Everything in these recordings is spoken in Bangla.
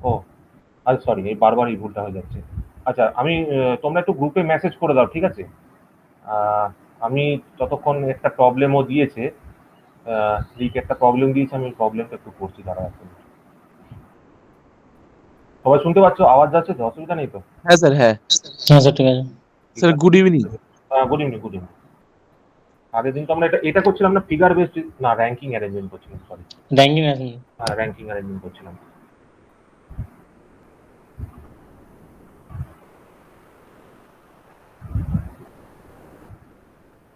ও আচ্ছা, সরি, এই বারবার এই ভুলটা হয়ে যাচ্ছে। আচ্ছা, আমি তোমরা একটু গ্রুপে মেসেজ করে দাও, ঠিক আছে? আহ, আমি ততক্ষণ একটা প্রবলেমও দিয়েছে, লিক একটা প্রবলেম দিয়েছে, আমি প্রবলেমটা একটু করছি, দাঁড়া এখন। সবাই শুনতে পাচ্ছ? আওয়াজ যাচ্ছে তো? অসুবিধা নেই তো? হ্যাঁ স্যার, হ্যাঁ হ্যাঁ স্যার, ঠিক আছে। ঠিক স্যার, আছে। Good evening. Good evening, good evening. আগের দিন তো আমরা এটা এটা করছিলাম না, ফিগার বেসড, না র্যাঙ্কিং অ্যারেঞ্জমেন্ট করছিলাম, সরি। র্যাঙ্কিং আছে। হ্যাঁ, র্যাঙ্কিং অ্যারেঞ্জমেন্ট করছিলাম।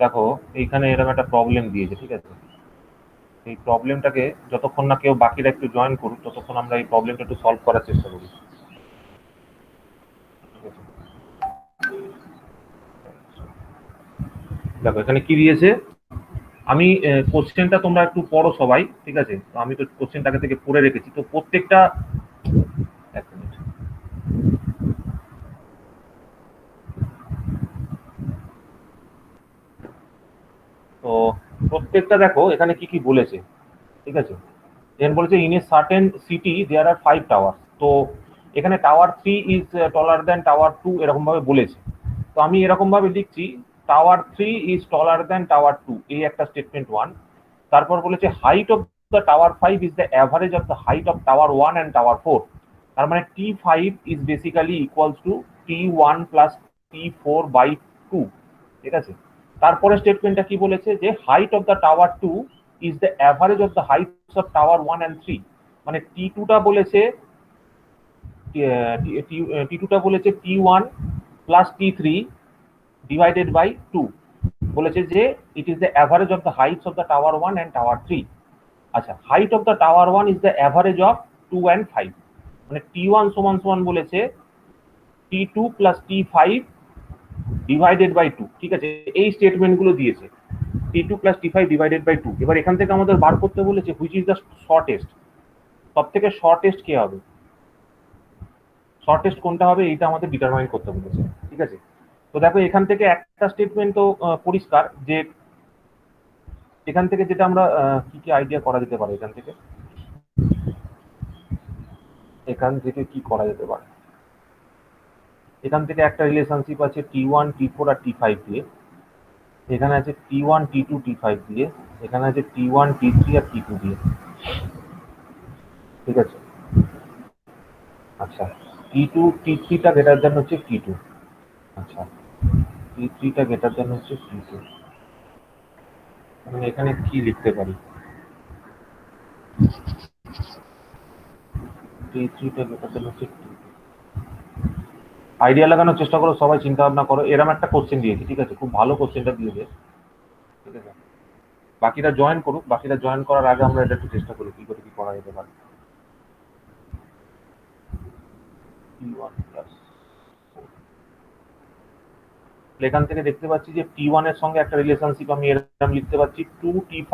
দেখো, এইখানে এরকম একটা প্রবলেম দিয়েছে, ঠিক আছে? এই প্রবলেমটাকে যতক্ষণ না কেউ বাকিরা একটু জয়েন করুক, ততক্ষণ আমরা এই প্রবলেমটা একটু সলভ করার চেষ্টা করি, ঠিক আছে? দেখো এখানে কি দিয়েছে, আমি কোশ্চেনটা তোমরা একটু পড়ো সবাই, ঠিক আছে? তো আমি তো কোশ্চেনটাকে থেকে পড়ে রেখেছি, তো প্রত্যেকটা, এক মিনিট। তো প্রত্যেকটা দেখো এখানে কি কি বলেছে, ঠিক আছে? দেন বলেছে in a certain city there are 5 tower. তো এখানে tower 3 is taller than tower 2, এরকম ভাবে বলেছে। তো আমি এরকম ভাবে লিখছি, tower 3 is taller than tower 2, এই একটা স্টেটমেন্ট 1। তারপর বলেছে height of the tower 5 is the average of the height of tower 1 and tower 4। তার মানে T5 is basically equals to T1 plus T4 by 2, ঠিক আছে? তারপরে স্টেটমেন্টটা কি বলেছে, যে height of the tower 2 is the average of the Heights of tower 1 and 3। মানে T2টা বলেছে, T2টা বলেছে T1 plus T3 divided by 2, বলেছে যে it is the average of the Heights of the tower 1 and tower 3। আচ্ছা, height of the tower 1 is the average of 2 and 5। মানে T1 সমান সমান বলেছে T2 plus T5 divided by 2, ঠিক আছে? এই স্টেটমেন্টগুলো দিয়েছে, T2 plus T5 divided by 2। এবার এখান থেকে আমাদের বার করতে বলেছে হুইচ ইজ দ্য শর্টেস্ট, সব থেকে শর্টেস্ট কে হবে, শর্টেস্ট কোনটা হবে, এইটা আমাদের ডিটারমাইন করতে বলেছে, ঠিক আছে? তো দেখো এখান থেকে একটা স্টেটমেন্ট তো পরিষ্কার, যে এখান থেকে যেটা আমরা কি কি আইডিয়া করা যেতে পারে, এখান থেকে কি করা যেতে পারে, এখান থেকে একটা রিলেশনশিপ আছে T1 T4 আর T5 দিয়ে, এখানে আছে T1 T2 T5 দিয়ে, এখানে আছে T1 T3 আর T2 দিয়ে, ঠিক আছে? আচ্ছা, T2 T3টা গ্রেটার দেন হচ্ছে T2। আচ্ছা, T3টা গ্রেটার দেন হচ্ছে T2। মানে এখানে কি লিখতে পারি, T3টা গ্রেটার দেন হচ্ছে T2। আইডিয়া লাগানোর চেষ্টা করো, সবাই চিন্তা ভাবনা করো। এরকম একটা কোশ্চেন দিয়েছি, ঠিক আছে? খুব ভালো কোশ্চেনটা দিয়েছে, ঠিক আছে? বাকিরা জয়েন করুক, বাকিরা জয়েন করার আগে আমরা এটা একটু চেষ্টা করি কি করে কি করা যেতে পারে। T1 প্লাস, এখান থেকে দেখতে পাচ্ছি যে T1 এর সঙ্গে একটা রিলেশনশিপ আমি এরকম লিখতে পাচ্ছি 2T5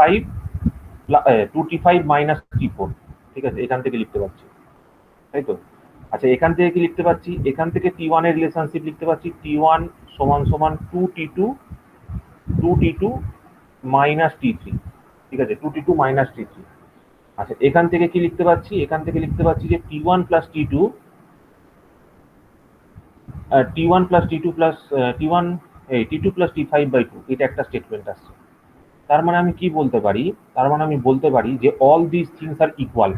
2T5 মাইনাস T4, ঠিক আছে? এখান থেকে লিখতে পাচ্ছি, তাই তো? আচ্ছা, এখান থেকে কি লিখতে পাচ্ছি, এখান থেকে T1 এর রিলেশনশিপ লিখতে পাচ্ছি T1 সমান সমান 2T2 মাইনাস T3, ঠিক আছে? 2T2 minus T3। আচ্ছা, এখান থেকে কি লিখতে পাচ্ছি, এখান থেকে লিখতে পাচ্ছি যে T1 plus T2 T1 plus T2 plus T1 T2 plus T5 by 2, এটা একটা স্টেটমেন্ট আসছে। তার মানে আমি কি বলতে পারি, তার মানে আমি বলতে পারি যে all this things are equal,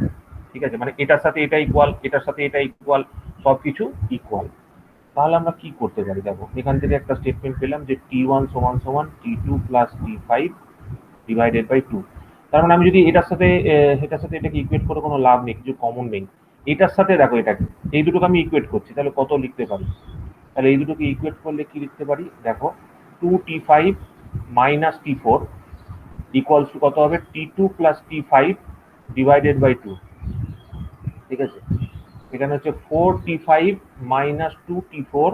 ঠিক আছে? মানে এটার সাথে এটা ইকুয়াল, এটার সাথে এটা ইকুয়াল, সবকিছু ইকুয়াল। তাহলে আমরা কি করতে পারি, দেখো এখান থেকে একটা স্টেটমেন্ট পেলাম যে T1 সমান সমান T2 plus T5 divided by 2। তার মানে আমি যদি এটার সাথে এটাকে ইকুয়েট করে কোনো লাভ নেই, কিছু কমন নেই। এটার সাথে দেখো এটাকে, এই দুটোকে আমি ইকুয়েট করছি, তাহলে কত লিখতে পারি, তাহলে এই দুটোকে ইকুয়েট করলে কি লিখতে পারি, দেখো 2T5 minus T4 equals to কত হবে, T2 plus T5 divided by 2, ঠিক আছে? এখানে হচ্ছে 4T5 minus 2T4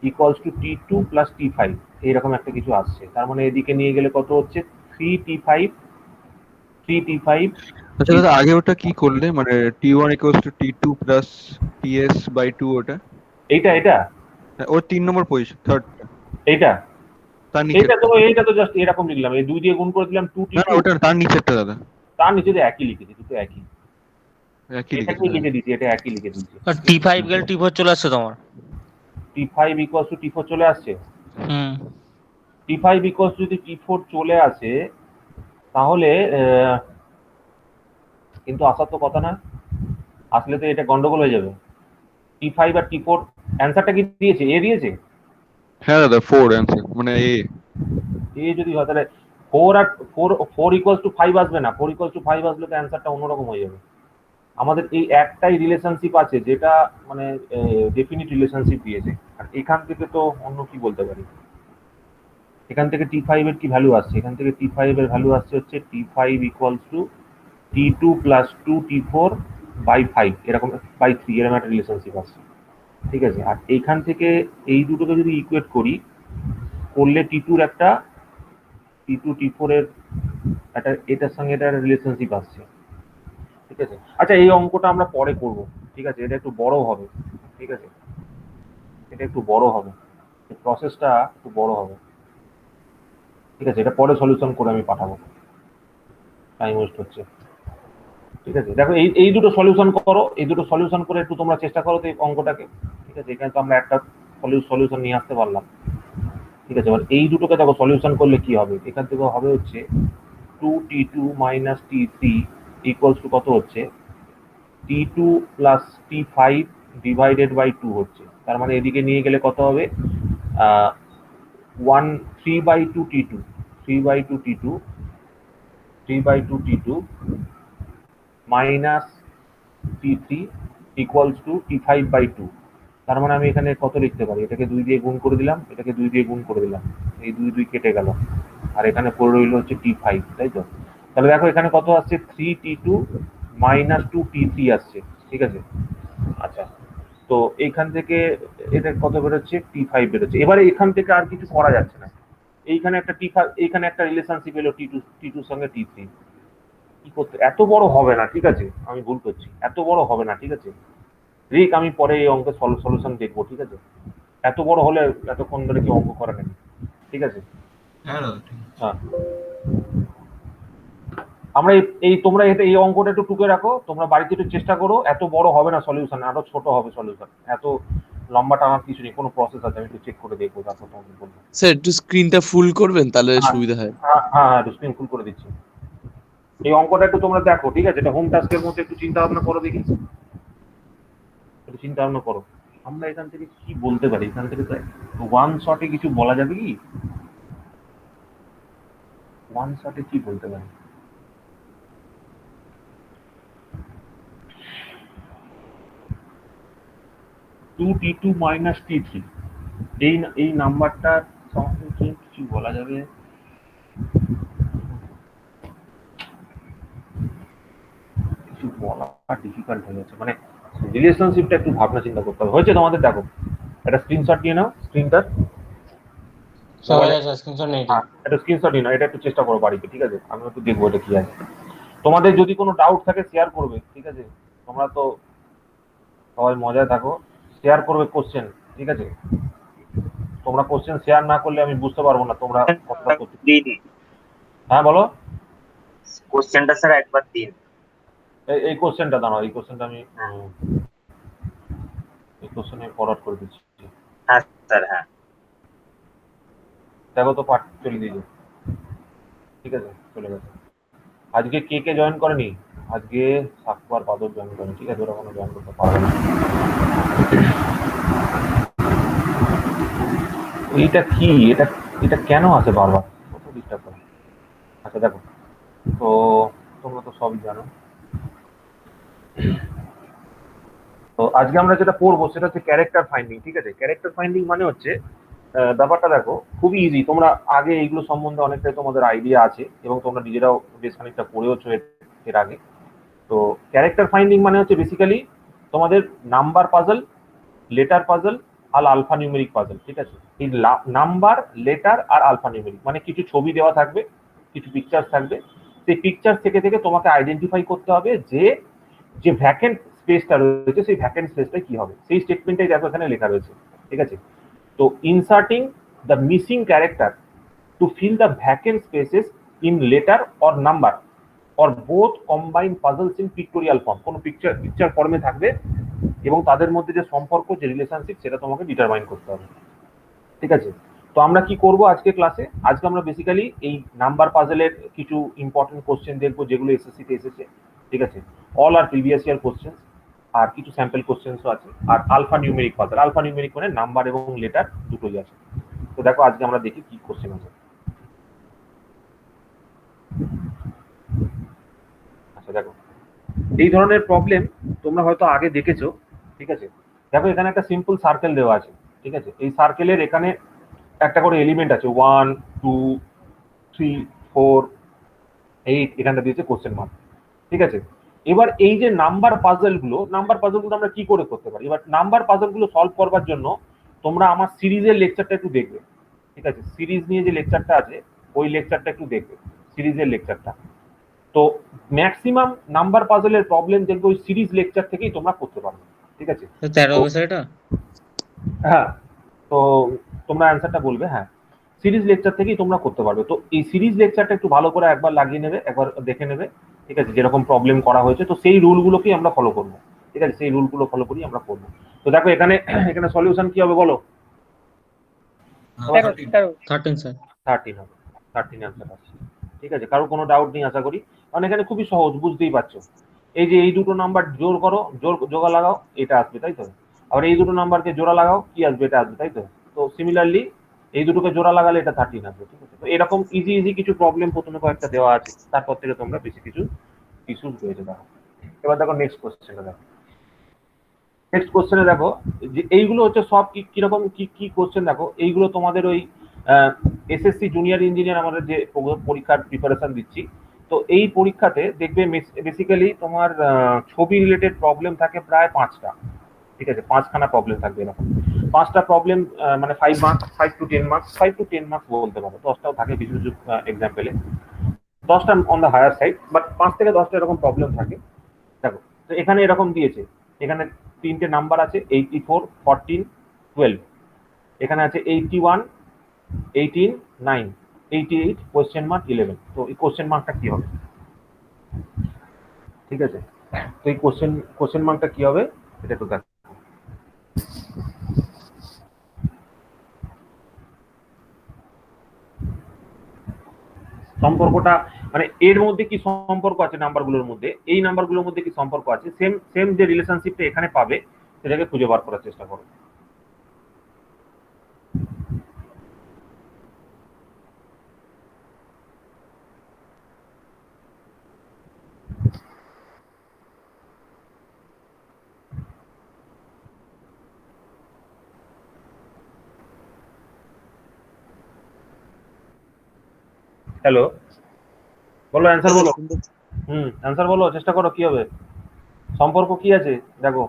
equals to T2 plus T5, এইরকম একটা কিছু আসছে। তার মানে এদিকে নিয়ে গেলে কত হচ্ছে, 3T5 3T5। আচ্ছা দাদা, আগে ওটা কি করলে, মানে T1 equals to T2 plus TS by 2, ওটা এইটা এটা ওর 3 নম্বর পজিশন, থার্ডটা, এইটা তার এইটা তো জাস্ট এরকম লিখলাম, এই 2 দিয়ে গুণ করে দিলাম না 2T2। না, ওটা তার নিচেরটা দাদা। তার নিচে তো একই লিখেছি, দুটো একই। একই এটা লিখেছে, কি হ্যাঁ। লিখে দিয়েছি, এটা একই লিখে দিয়েছি। আর T5 গেলে T4 চলে আসছে তোমার। T5 ইকুয়ালস টু T4 চলে আসছে। হুম। T5 ইকুয়ালস যদি T4 চলে আসে তাহলে কিন্তু আসার তো কথা না, আসলে তো এটা গন্ডগোল হয়ে যাবে। T5 আর T4 অ্যান্সারটা কি দিয়েছে? এ দিয়েছে। হ্যাঁ দাদা, 4 অ্যান্সার মানে এ। এ যদি হয় তাহলে 4 আর 4 ইকুয়ালস টু 5 আসবে না, 4 ইকুয়ালস টু 5 আসলে তো অ্যান্সারটা অন্যরকম হয়ে যাবে। আমাদের এই একটাই রিলেশনশিপ আছে যেটা মানে ডেফিনিট রিলেশনশিপ দিয়েছে, আর এখান থেকে তো অন্য কি বলতে পারি। এখান থেকে T5 এর কি ভ্যালু আসছে? এখান থেকে T5 এর ভ্যালু আসছে হচ্ছে T5 equals to T2 plus 2 T4 by 5 এরকম বাই 3 এরকম একটা রিলেশনশিপ আসছে, ঠিক আছে। আর এইখান থেকে এই দুটোকে যদি ইকুয়েট করি করলে T2 একটা T2 T4 এর একটা এটার সঙ্গে এটা রিলেশনশিপ আসছে, ঠিক আছে। আচ্ছা এই অঙ্কটা আমরা পরে করব, ঠিক আছে, এটা একটু বড় হবে, ঠিক আছে, এটা একটু বড় হবে, প্রসেসটা একটু বড় হবে, ঠিক আছে। এটা পরে সলিউশন করে আমি পাঠাবো, টাইম ওয়েস্ট হচ্ছে, ঠিক আছে। দেখো এই দুটো সলিউশন করো, এই দুটো সলিউশন করে একটু তোমরা চেষ্টা করো তো এই অঙ্কটাকে, ঠিক আছে। এখানে তো আমরা একটা সলিউশন নিয়ে আসতে পারলাম, ঠিক আছে। এবার এই দুটোকে দেখো সলিউশন করলে কি হবে, এখান থেকে হবে হচ্ছে 2T2 minus T3 equals to কত হচ্ছে T2 plus T5 divided by 2 হচ্ছে। তার মানে এদিকে নিয়ে গেলে কত হবে 3/2 T2 3/2 T2 minus T3 equals to T5/2। তার মানে আমি এখানে কত লিখতে পারি, এটাকে 2 দিয়ে গুণ করে দিলাম, এটাকে 2 দিয়ে গুণ করে দিলাম, এই 2 কেটে গেল, আর এখানে পড়ে রইল হচ্ছে T5, তাই তো। তাহলে দেখো এখানে কত আসছে 3T2 মাইনাস 2T3 আসছে, ঠিক আছে। আচ্ছা, তো এইখান থেকে এটা কত বেরোচ্ছে T5 বেরোচ্ছে। এবারে এখান থেকে আর কিছু করা যাচ্ছে না, এইখানে একটা T5, এইখানে একটা রিলেশনশিপ এলো T2 সঙ্গে T3, কি করতে এত বড় হবে না, ঠিক আছে, আমি ভুল করছি, এত বড় হবে না, ঠিক আছে। রিক আমি পরে এই অঙ্কের সলিউশন দেখবো, ঠিক আছে। এত বড় হলে এতক্ষণ ধরে কি অঙ্ক করা নেই, ঠিক আছে। হ্যাঁ দাদা, ঠিক আছে। হ্যাঁ, আমরা এই তোমরা এই অঙ্কটা একটু টুকে রাখো, তোমরা বাড়িতে একটু চেষ্টা করো, এত বড় হবে না সলিউশন, আরো ছোট হবে সলিউশন, এত লম্বা টানার কিছু নেই, কোনো প্রসেস আছে আমি একটু চেক করে দেখবো, তারপর তোমাকে বলবো। স্যার একটু স্ক্রিনটা ফুল করবেন তাহলে হ্যাঁ সুবিধা হয়। হ্যাঁ হ্যাঁ হ্যাঁ, একটু স্ক্রিন ফুল করে দিচ্ছি। এই অঙ্কটা একটু তোমরা দেখো, ঠিক আছে, এটা হোম টাস্কের মধ্যে একটু চিন্তা ভাবনা করো, দেখি একটু চিন্তা ভাবনা করো। আমরা এখান থেকে কি বলতে পারি, এখান থেকে তো ওয়ান শটে কিছু বলা যাবে কি, ওয়ান শটে কি বলতে পারি। 2T2 মাইনাস T3 এই নাম্বারটা সম্বন্ধে কিছু বলা যাবে। কিছু বলা ডিফিকাল্ট হয়ে যাচ্ছে, মানে রিলেশনশিপটা একটু ভাবনা চিন্তা করতে হবে। হয়েছে তোমাদের? দেখো একটা স্ক্রিনশট নিয়ে নাও, স্ক্রিনটার স্ক্রিনশট নেই। একটা স্ক্রিনশট নিয়ে নাও, এটা একটু চেষ্টা করো বাড়িতে, ঠিক আছে। আমি একটু দেখবো এটা কি আছে। তোমাদের যদি কোনো ডাউট থাকে শেয়ার করবে, ঠিক আছে। তোমরা তো সবাই মজায় থাকো, শেয়ার করবে কোশ্চেন, ঠিক আছে। তোমরা কোশ্চেন শেয়ার না করলে আমি বুঝতে পারবো না তোমরা কতটা করতে। হ্যাঁ বলো। কোশ্চেনটা স্যার একবার দিন। এই কোশ্চেনটা দাঁড়াও, এই কোশ্চেনটা আমি এই কোশ্চেনে ফরওয়ার্ড করে দিচ্ছি। হ্যাঁ স্যার, হ্যাঁ দেখো তো পাঠ চলে দিয়েছে, ঠিক আছে, চলে গেছে। আজকে কে কে জয়েন করেনি? আজকে সাকবার বাদর জয়েন করেনি, ঠিক আছে, ওরা কোনো জয়েন করতে পারবে না। এইটা কি, এটা এটা কেন আসে বারবার, কত ডিস্টার্ব করে। আচ্ছা দেখো, তো তোমরা তো সবই জানো। তো আজকে আমরা যেটা পড়বো সেটা হচ্ছে ক্যারেক্টার ফাইন্ডিং, ঠিক আছে। ক্যারেক্টার ফাইন্ডিং মানে হচ্ছে ব্যাপারটা দেখো খুবই ইজি, তোমরা আগে এইগুলো সম্বন্ধে অনেকটাই তোমাদের আইডিয়া আছে এবং তোমরা নিজেরাও বেশ খানিকটা পড়েওছো এর আগে। তো ক্যারেক্টার ফাইন্ডিং মানে হচ্ছে বেসিক্যালি তোমাদের নাম্বার পাজল, লেটার পাজল আর আলফা নিউমেরিক পাজল, ঠিক আছে। এই নাম্বার, লেটার আর আলফা নিউমেরিক মানে কিছু ছবি দেওয়া থাকবে, কিছু পিকচার থাকবে, সেই পিকচার থেকে থেকে তোমাকে আইডেন্টিফাই করতে হবে যে যে ভ্যাকেন্ট স্পেসটা রয়েছে সেই ভ্যাকেন্ট স্পেসটা কি হবে, সেই স্টেটমেন্টটাই দেখো এখানে লেখা রয়েছে, ঠিক আছে। তো inserting the missing character to fill the vacant spaces in letter or number or both combine puzzles in pictorial form, কোনো পিকচার ফর্মে থাকবে এবং তাদের মধ্যে যে সম্পর্ক, যে রিলেশনশিপ, সেটা তোমাকে ডিটারমাইন করতে হবে। ঠিক আছে, তো আমরা কি করব আজকে ক্লাসে? আজকে আমরা বেসিক্যালি এই নাম্বার পাজলের কিছু ইম্পর্টেন্ট কোশ্চেন দেখবো যেগুলো এসএসসি তে এসেছে। ঠিক আছে, all are previous year question, আর কিছু স্যাম্পল কোশ্চেন্সও আছে, আর alpha numeric puzzle. Alpha numeric মানে নাম্বার এবং লেটার দুটোই আছে। তো দেখো আজকে আমরা দেখি কি কোশ্চেন আছে। আচ্ছা দেখো, এই ধরনের প্রবলেম তোমরা হয়তো আগে দেখেছো। ঠিক আছে, দেখো এখানে একটা সিম্পল সার্কেল দেওয়া আছে। ঠিক আছে, এই সার্কেলের এখানে একটা করে এলিমেন্ট আছে, 1 2 3 4 8, এখানটা দিয়েছে কোশ্চেন মার্ক। ঠিক আছে, এবার এই যে নাম্বার পাজলগুলো আমরা কি করে করতে পারি? এবার নাম্বার পাজলগুলো সলভ করবার জন্য তোমরা আমার সিরিজের লেকচারটা একটু দেখবে। ঠিক আছে, সিরিজ নিয়ে যে লেকচারটা আছে ওই লেকচারটা একটু দেখবে, সিরিজের লেকচারটা। তো ম্যাক্সিমাম নাম্বার পাজলের প্রবলেম দেখবে ওই সিরিজ লেকচার থেকেই তোমরা করতে পারবে। ঠিক আছে, 13 হবে স্যার এটা? হ্যাঁ, তো তোমরা অ্যান্সারটা বলবে। হ্যাঁ, সিরিজ লেকচার থেকেই তোমরা করতে পারবে। তো এই সিরিজ লেকচারটা একটু ভালো করে একবার লাগিয়ে নেবে, একবার দেখে নেবে। ঠিক আছে, যেরকম প্রবলেম করা হয়েছে তো সেই রুলগুলোকেই আমরা ফলো করবো। ঠিক আছে, সেই রুলগুলো ফলো করেই আমরা করবো। তো দেখো এখানে এখানে সলিউশন কি হবে বলো? 13 স্যার। 13 হবে, 13 অ্যান্সার আছে। ঠিক আছে, কারো কোনো ডাউট নেই আশা করি, কারণ এখানে খুবই সহজ, বুঝতেই পারছো। এই যে এই দুটো নাম্বার জোর করো, জোড়া লাগাও, এটা আসবে, তাই তো? আবার এই দুটো নাম্বারকে জোড়া লাগাও, কি আসবে? এটা আসবে, তাই তো? তো সিমিলারলি এই দুটোকে জোড়া লাগালে এটা 13 আসবে। ঠিক আছে, তো এরকম ইজি কিছু প্রবলেম প্রথমে কয়েকটা দেওয়া আছে, তারপর থেকে তোমরা বেশি কিছু ইস্যুস রয়েছে। দেখো এবার দেখো নেক্সট কোশ্চেনটা দেখো। নেক্সট কোশ্চেনে দেখো যে এইগুলো হচ্ছে সব কিরকম কি কোশ্চেন। দেখো এইগুলো তোমাদের ওই এসএসসি জুনিয়র ইঞ্জিনিয়ার আমাদের যে পরীক্ষার প্রিপারেশন দিচ্ছি, তো এই পরীক্ষাতে দেখবে বেসিক্যালি তোমার ছবি রিলেটেড প্রবলেম থাকে প্রায় 5টা। ঠিক আছে, 5খানা প্রবলেম থাকবে এরকম। 5টা প্রবলেম মানে 5 marks, 5 to 10 marks, 5 to 10 marks বলতে পারো। 10টাও থাকে কিছু কিছু এক্সাম্পলে, 10টা on the higher side, but 5 থেকে 10টা এরকম প্রবলেম থাকে। দেখো, তো এখানে এরকম দিয়েছে, এখানে 3টে নাম্বার আছে, 84 14 12। এখানে আছে 81 18 9 88 কোশ্চেন মার্ক 11। তো এই কোশ্চেন মার্কটা কি হবে? ঠিক আছে, তো এই কোশ্চেন মার্কটা কি হবে এটা একটু দেখো। সম্পর্কটা মানে এর মধ্যে কি সম্পর্ক আছে নাম্বারগুলোর মধ্যে, এই নাম্বারগুলোর মধ্যে কি সম্পর্ক আছে, সেম যে রিলেশনশিপটা এখানে পাবে সেটাকে খুঁজে বার করার চেষ্টা করো। হ্যালো, বলো অ্যান্সার বলো। অ্যান্সার বলো, চেষ্টা করো, কি হবে? সম্পর্ক কি আছে দেখো।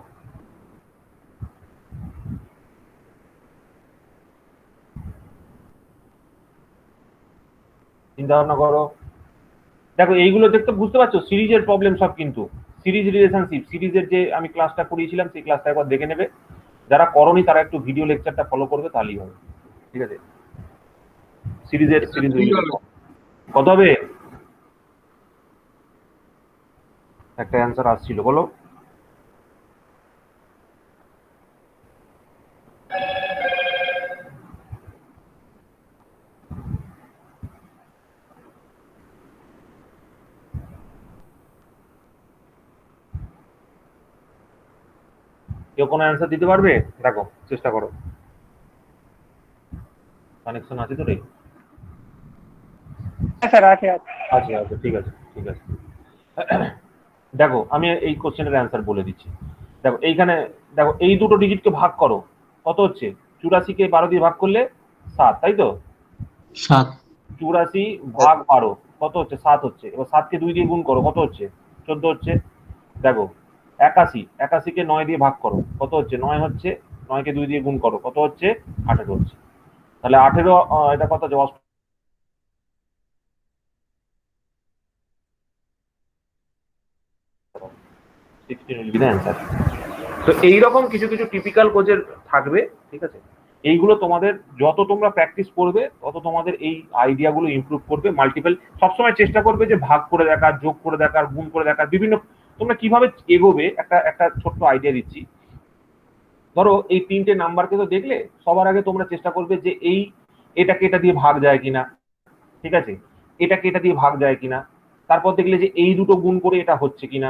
চিন্তা ভাবনা করো। দেখো এইগুলো দেখতে বুঝতে পারছো সিরিজের প্রবলেম সব, কিন্তু সিরিজ রিলেশনশিপ, সিরিজের যে আমি ক্লাসটা করিয়েছিলাম সেই ক্লাসটা একবার দেখে নেবে। যারা করনি তারা একটু ভিডিও লেকচারটা ফলো করবে, তাহলেই হবে। ঠিক আছে, সিরিজ কত হবে? একটা অ্যান্সার আসছিল, বলো। কেউ কোনো অ্যান্সার দিতে পারবে? দেখো চেষ্টা করো। কানেকশন আছে তো রে? আছে আছে, ঠিক আছে ঠিক আছে। দেখো আমি এই কোশ্চেনের অ্যান্সার বলে দিচ্ছি। দেখো এইখানে দেখো এই দুটো ডিজিটকে ভাগ করো, কত হচ্ছে? 84কে 12 দিয়ে ভাগ করলে 7, তাই তো? 7। 84 ভাগ 12 কত হচ্ছে? 7 হচ্ছে। এবার 7কে 2 দিয়ে গুণ করো, কত হচ্ছে? 14 হচ্ছে। দেখো 81কে 9 দিয়ে ভাগ করো, কত হচ্ছে? 9 হচ্ছে। 9কে 2 দিয়ে গুণ করো, কত হচ্ছে? 18 হচ্ছে। তাহলে 18 এটা কত হচ্ছে? 16 will be the answer. তো এইরকম কিছু কিছু টিপিক্যাল কোজের থাকবে। ঠিক আছে, এইগুলো তোমাদের যত তোমরা প্র্যাকটিস করবে তত তোমাদের এই আইডিয়াগুলো ইমপ্রুভ করবে। মাল্টিপল সবসময় চেষ্টা করবে যে ভাগ করে দেখার, যোগ করে দেখার, গুণ করে দেখার, বিভিন্ন তোমরা কিভাবে এগোবে একটা একটা ছোট্ট আইডিয়া দিচ্ছি। ধরো এই 3টে নাম্বারকে তো দেখলে, সবার আগে তোমরা চেষ্টা করবে যে এটাকে এটা দিয়ে ভাগ যায় কিনা, ঠিক আছে, এটাকে এটা দিয়ে ভাগ যায় কিনা, তারপর দেখলে যে এই দুটো গুণ করে এটা হচ্ছে কিনা,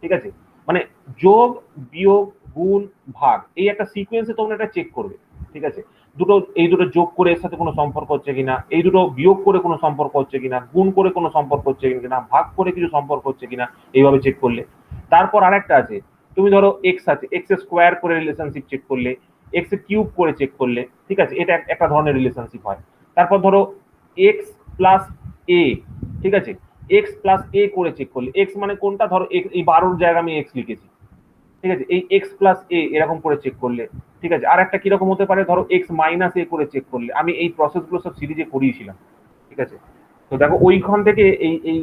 ঠিক আছে, মানে যোগ, বিয়োগ, গুণ, ভাগ, এই একটা সিকোয়েন্সে তোমরা এটা চেক করবে, ঠিক আছে। এই দুটো যোগ করে এর সাথে কোনো সম্পর্ক হচ্ছে কিনা, এই দুটো বিয়োগ করে কোনো সম্পর্ক হচ্ছে কিনা, গুণ করে কোনো সম্পর্ক হচ্ছে কিনা, ভাগ করে কিছু সম্পর্ক হচ্ছে কিনা, এইভাবে চেক করলে। তারপর আরেকটা আছে, তুমি ধরো এক্স আছে, এক্স এর স্কোয়ার করে রিলেশনশিপ চেক করলে, এক্স এর কিউব করে চেক করলে, ঠিক আছে, এটা একটা ধরনের রিলেশনশিপ হয়। তারপর ধরো এক্স প্লাস এ, ঠিক আছে, এক্স প্লাস এ করে চেক করলে, এক্স মানে কোনটা, ধরো এই 12 জায়গায় আমি এক্স লিখেছি, ঠিক আছে, এই এক্স প্লাস এ এরকম করে চেক করলে, ঠিক আছে। আর একটা কিরকম হতে পারে, ধরো এক্স মাইনাস এ করে চেক করলে। আমি এই প্রসেসগুলো সব সিরিজে করিয়েছিলাম, ঠিক আছে। তো দেখো ওইখান থেকে এই এই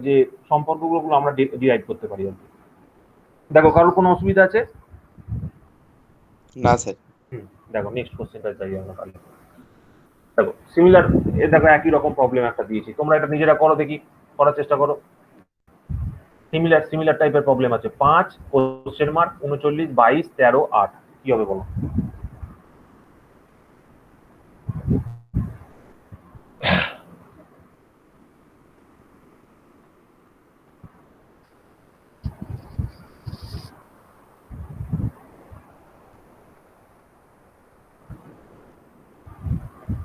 যে সম্পর্কগুলো আমরা ডিরাইভ করতে পারি আর কি। দেখো কারোর কোনো অসুবিধা আছে? না স্যার। দেখো নেক্সট কোশ্চেনটা যাই আমরা তাহলে। দেখো সিমিলার, দেখো একই রকম প্রবলেম একটা দিয়েছি, তোমরা এটা নিজেরা করো, দেখি করার চেষ্টা করো। সিমিলার টাইপের প্রবলেম আছে, 5 কোশ্চেন মার্ক 39 22 13 8, কি হবে বলো?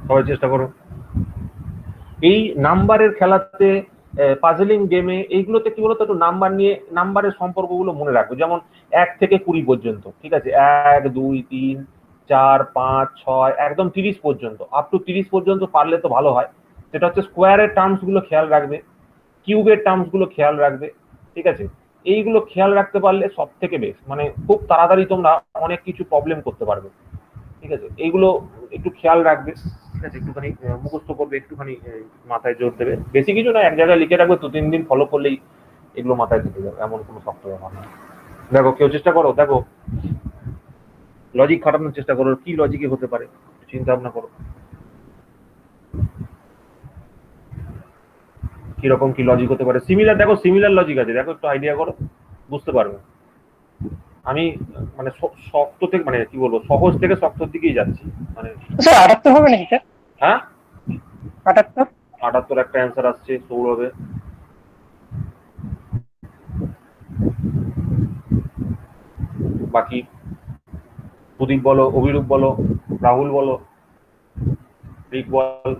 সবাই চেষ্টা করো। এই নাম্বারের খেলাতে, পাজলিং গেমে, এইগুলোতে কি বলতো, একটু নাম্বার নিয়ে নাম্বারের সম্পর্কগুলো মনে রাখবে। যেমন 1 থেকে 20 পর্যন্ত, ঠিক আছে, 1 2 3 4 5 6 একদম 30 পর্যন্ত, আপ টু 30 পর্যন্ত পারলে তো ভালো হয়। সেটা হচ্ছে স্কোয়ারের টার্মস গুলো খেয়াল রাখবে, কিউবের টার্মস গুলো খেয়াল রাখবে, ঠিক আছে। এইগুলো খেয়াল রাখতে পারলে সব থেকে বেস্ট, মানে খুব তাড়াতাড়ি তোমরা অনেক কিছু প্রবলেম করতে পারবে, ঠিক আছে। এইগুলো একটু খেয়াল রাখবে, ঠিক আছে, একটুখানি মুখস্থ করবে, একটুখানি মাথায় জোর দেবে, বেশি কিছু না, এক জায়গায় লিখে রাখবে, 2-3 দিন ফলো করলেই এগুলো মাথায় ঢুকে যাবে, এমন কোনো শক্ত ব্যাপার না। দেখো কেউ চেষ্টা করো, দেখো লজিক খাটানোর চেষ্টা করো, কি লজিকে হতে পারে, চিন্তা ভাবনা করো কিরকম কি লজিক হতে পারে। সিমিলার, দেখো সিমিলার লজিক আছে, দেখো একটু আইডিয়া করো, বুঝতে পারবে। আমি মানে শক্ত থেকে, মানে কি বলবো, সহজ থেকে শক্তর দিকেই যাচ্ছি, মানে স্যার 78 হবে নাকি স্যার? হ্যাঁ 78? 78 একটা অ্যান্সার আসছে সৌরভে। বাকি প্রদীপ বলো, অভিরূপ বলো, রাহুল বলো, রিক বল।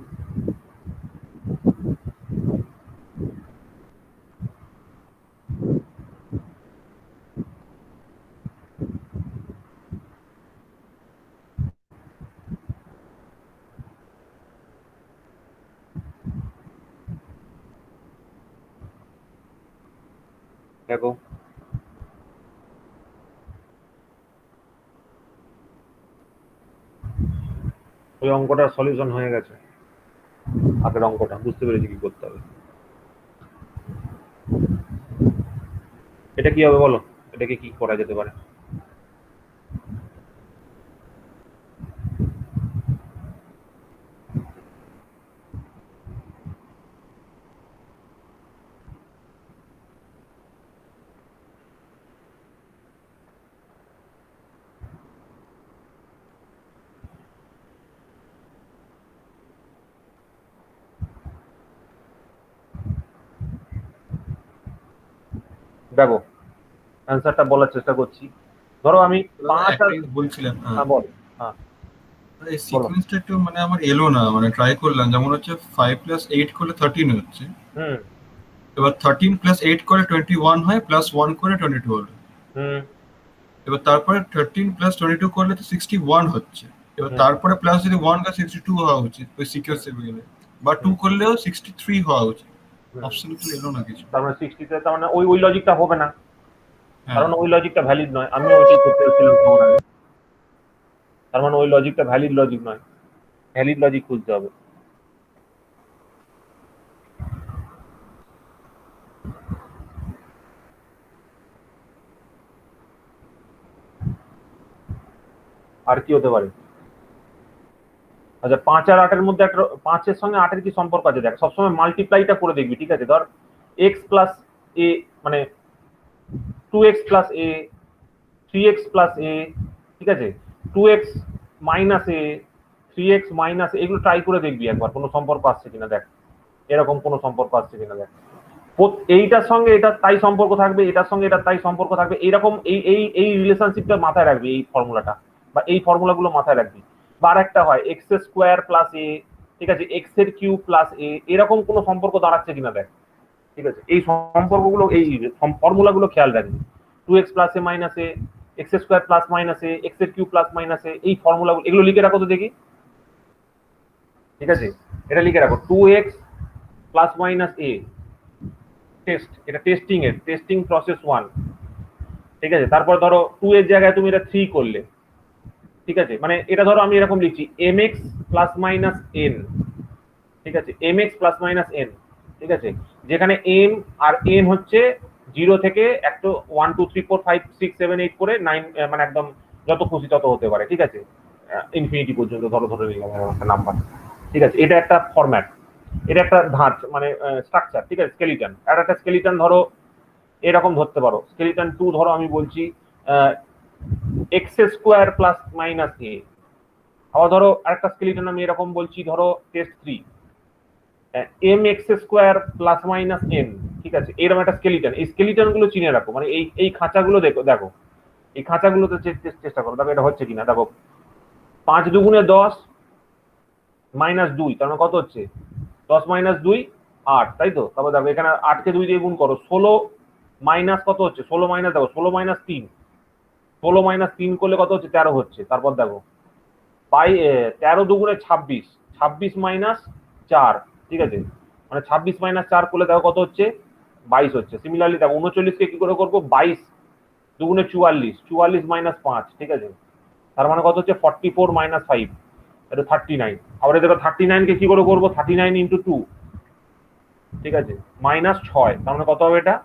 দেখো ওই অঙ্কটার সলিউশন হয়ে গেছে, আগের অঙ্কটা বুঝতে পেরেছি কি করতে হবে। এটা কি হবে বলো, এটাকে কি করা যেতে পারে? দেখো অ্যান্সারটা বলার চেষ্টা করছি। ধরো আমি 5 আর বলছিলাম, হ্যাঁ বল, হ্যাঁ এই সিকোয়েন্সটা একটু মানে আমার এলো না, মানে ট্রাই করলাম, যেমন হচ্ছে 5 + 8 করলে 13 হচ্ছে, হুম এবার 13 + 8 করে 21 হয়, প্লাস 1 করে 22 হলো, হুম এবার তারপরে 13 + 22 করলে তো 61 হচ্ছে, এবার তারপরে প্লাস যদি 1 করে 62 হওয়া উচিত ওই সিকোয়েন্সে গেলে, বা 2 করলেও 63 হওয়া উচিত। অপশন তো এলো না কিছু। তার মানে 60তে, তার মানে ওই লজিকটা হবে না, হ্যাঁ, কারণ ওই লজিকটা ভ্যালিড নয়। আমি ওইটাই করতে চাইছিলাম তোমার আগে, তার মানে ওই লজিকটা ভ্যালিড লজিক নয়, ভ্যালিড লজিক খুঁজতে হবে। আর কি হতে পারে? আচ্ছা 5 আর 8 এর মধ্যে একটা 5 এর সঙ্গে 8 এর কি সম্পর্ক আছে দেখ, সবসময় মাল্টিপ্লাইটা করে দেখবি, ঠিক আছে? ধর x প্লাস a মানে 2x plus a, 3x plus a, ঠিক আছে? 2x minus a, 3x minus এগুলো ট্রাই করে দেখবি একবার কোনো সম্পর্ক আসছে কিনা দেখ, এরকম কোনো সম্পর্ক আসছে কিনা দেখ। এইটার সঙ্গে এটা তাই সম্পর্ক থাকবে, এটার সঙ্গে এটা তাই সম্পর্ক থাকবে, এইরকম এই রিলেশনশিপটা মাথায় রাখবি, এই ফর্মুলাটা বা এই ফর্মুলাগুলো মাথায় রাখবি। বা আরেকটা হয় এক্স স্কোয়ার প্লাস এ, ঠিক আছে, এক্স এর কিউব প্লাস এ, এরকম কোনো সম্পর্ক দাঁড়াচ্ছে কিনা দেখ, ঠিক আছে? এই সম্পর্কগুলো এই ফর্মুলাগুলো খেয়াল রাখবি। 2x প্লাস এ মাইনাস এ, এক্স স্কোয়ার প্লাস মাইনাস এ, এক্স এর কিউব প্লাস মাইনাস এ, এই ফর্মুলাগুলো এগুলো লিখে রাখো তো দেখি, ঠিক আছে? এটা লিখে রাখো 2x প্লাস মাইনাস এ টেস্ট, এটা টেস্টিং এর টেস্টিং প্রসেস 1, ঠিক আছে? তারপর ধরো 2 এর জায়গায় তুমি এটা 3 করলে, ঠিক আছে? মানে এটা ধরো আমি এরকম লিখছি mx প্লাস মাইনাস n, ঠিক আছে? mx প্লাস মাইনাস n, ঠিক আছে? যেখানে m আর n হচ্ছে 0 থেকে একটু 1 2 3 4 5 6 7 8 করে 9 মানে একদম যত খুশি তত হতে পারে, ঠিক আছে? ইনফিনিটি পর্যন্ত ধরো ধরে নিলাম একটা নাম্বার, ঠিক আছে? এটা একটা ফরম্যাট, এটা একটা ধাঁচ মানে স্ট্রাকচার, ঠিক আছে? স্কেলিটন, আর একটা স্কেলিটন ধরো এরকম ধরতে পারো, স্কেলিটন 2 ধরো আমি বলছি x square plus minus a. আবার ধরো আরেকটা স্কেলিটন আমি এরকম বলছি, ধরো test 3 M x square plus minus N, ঠিক আছে? এরকম একটা স্কেলিটন, এই স্কেলিটন গুলো চিনে রাখো, মানে এই খাঁচাগুলো দেখো দেখো এই খাঁচাগুলোতে চেষ্টা করো, দেখো এটা হচ্ছে কিনা। দেখো 5 দুগুণে 10 মাইনাস 2, তার মানে কত হচ্ছে 10 মাইনাস 2 8, তাই তো? তারপর দেখো এখানে 8 কে 2 দিয়ে গুণ করো, 16 মাইনাস কত হচ্ছে 16 মাইনাস দেখো 16 মাইনাস 3, 16 মাইনাস 3 করলে কত হচ্ছে 13 হচ্ছে। তারপর দেখো 13 দুগুণে 26, 26 মাইনাস 4, ঠিক আছে? মানে 26 মাইনাস 4 করলে দেখো কত হচ্ছে 22 হচ্ছে। সিমিলারলি দেখো 39 কে কি করে করবো, 22 দুগুণে 44, 44 মাইনাস 5, ঠিক আছে? তার মানে কত হচ্ছে 44 মাইনাস 5, এটা 39। আবার দেখো 39 কে কি করে করবো, 39 ইন্টু 2, ঠিক আছে, মাইনাস 6, তার মানে কত হবে এটা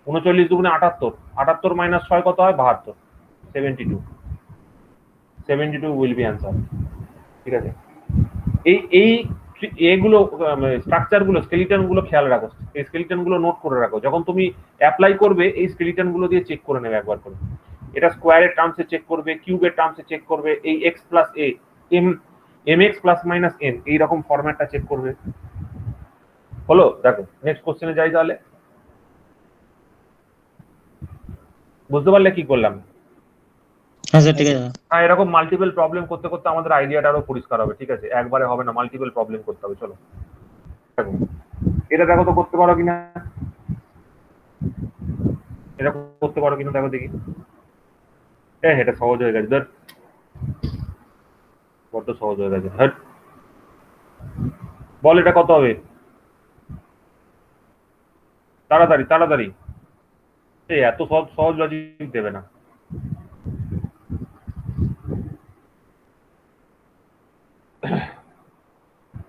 39 দুগুণে 78, 78 মাইনাস 6 কত হয় 72, 72, 72 উইল বি অ্যান্সার, ঠিক আছে? এই এই এগুলো স্ট্রাকচার গুলো স্কেলিটন গুলো খেয়াল রাখো, এই স্কেলিটন গুলো নোট করে রাখো, যখন তুমি অ্যাপ্লাই করবে এই স্কেলিটন গুলো দিয়ে চেক করে নেবে একবার করে। এটা স্কোয়ারের টার্মসে চেক করবে, কিউবের টার্মসে চেক করবে, এই x plus a M x plus minus N এইরকম ফরম্যাটটা চেক করবে। হলো? দেখো নেক্সট কোশ্চেনে যাই তাহলে। বুঝতে পারলে কি করলাম? হ্যাঁ স্যার ঠিক আছে। হ্যাঁ, এরকম মাল্টিপল প্রবলেম করতে করতে আমাদের আইডিয়াটা আরো পরিষ্কার হবে, ঠিক আছে? একবারে হবে না, মাল্টিপল প্রবলেম করতে হবে। চলো দেখো এটা দেখো তো করতে পারো কিনা, এটা করতে পারো কিনা দেখো দেখি। হ্যাঁ এটা সহজ হয়ে গেছে, ধর বড্ড সহজ হয়ে গেছে। হ্যাঁ বল এটা কত হবে, তাড়াতাড়ি তাড়াতাড়ি, এই এত সহজ সহজ লজিক দেবে না।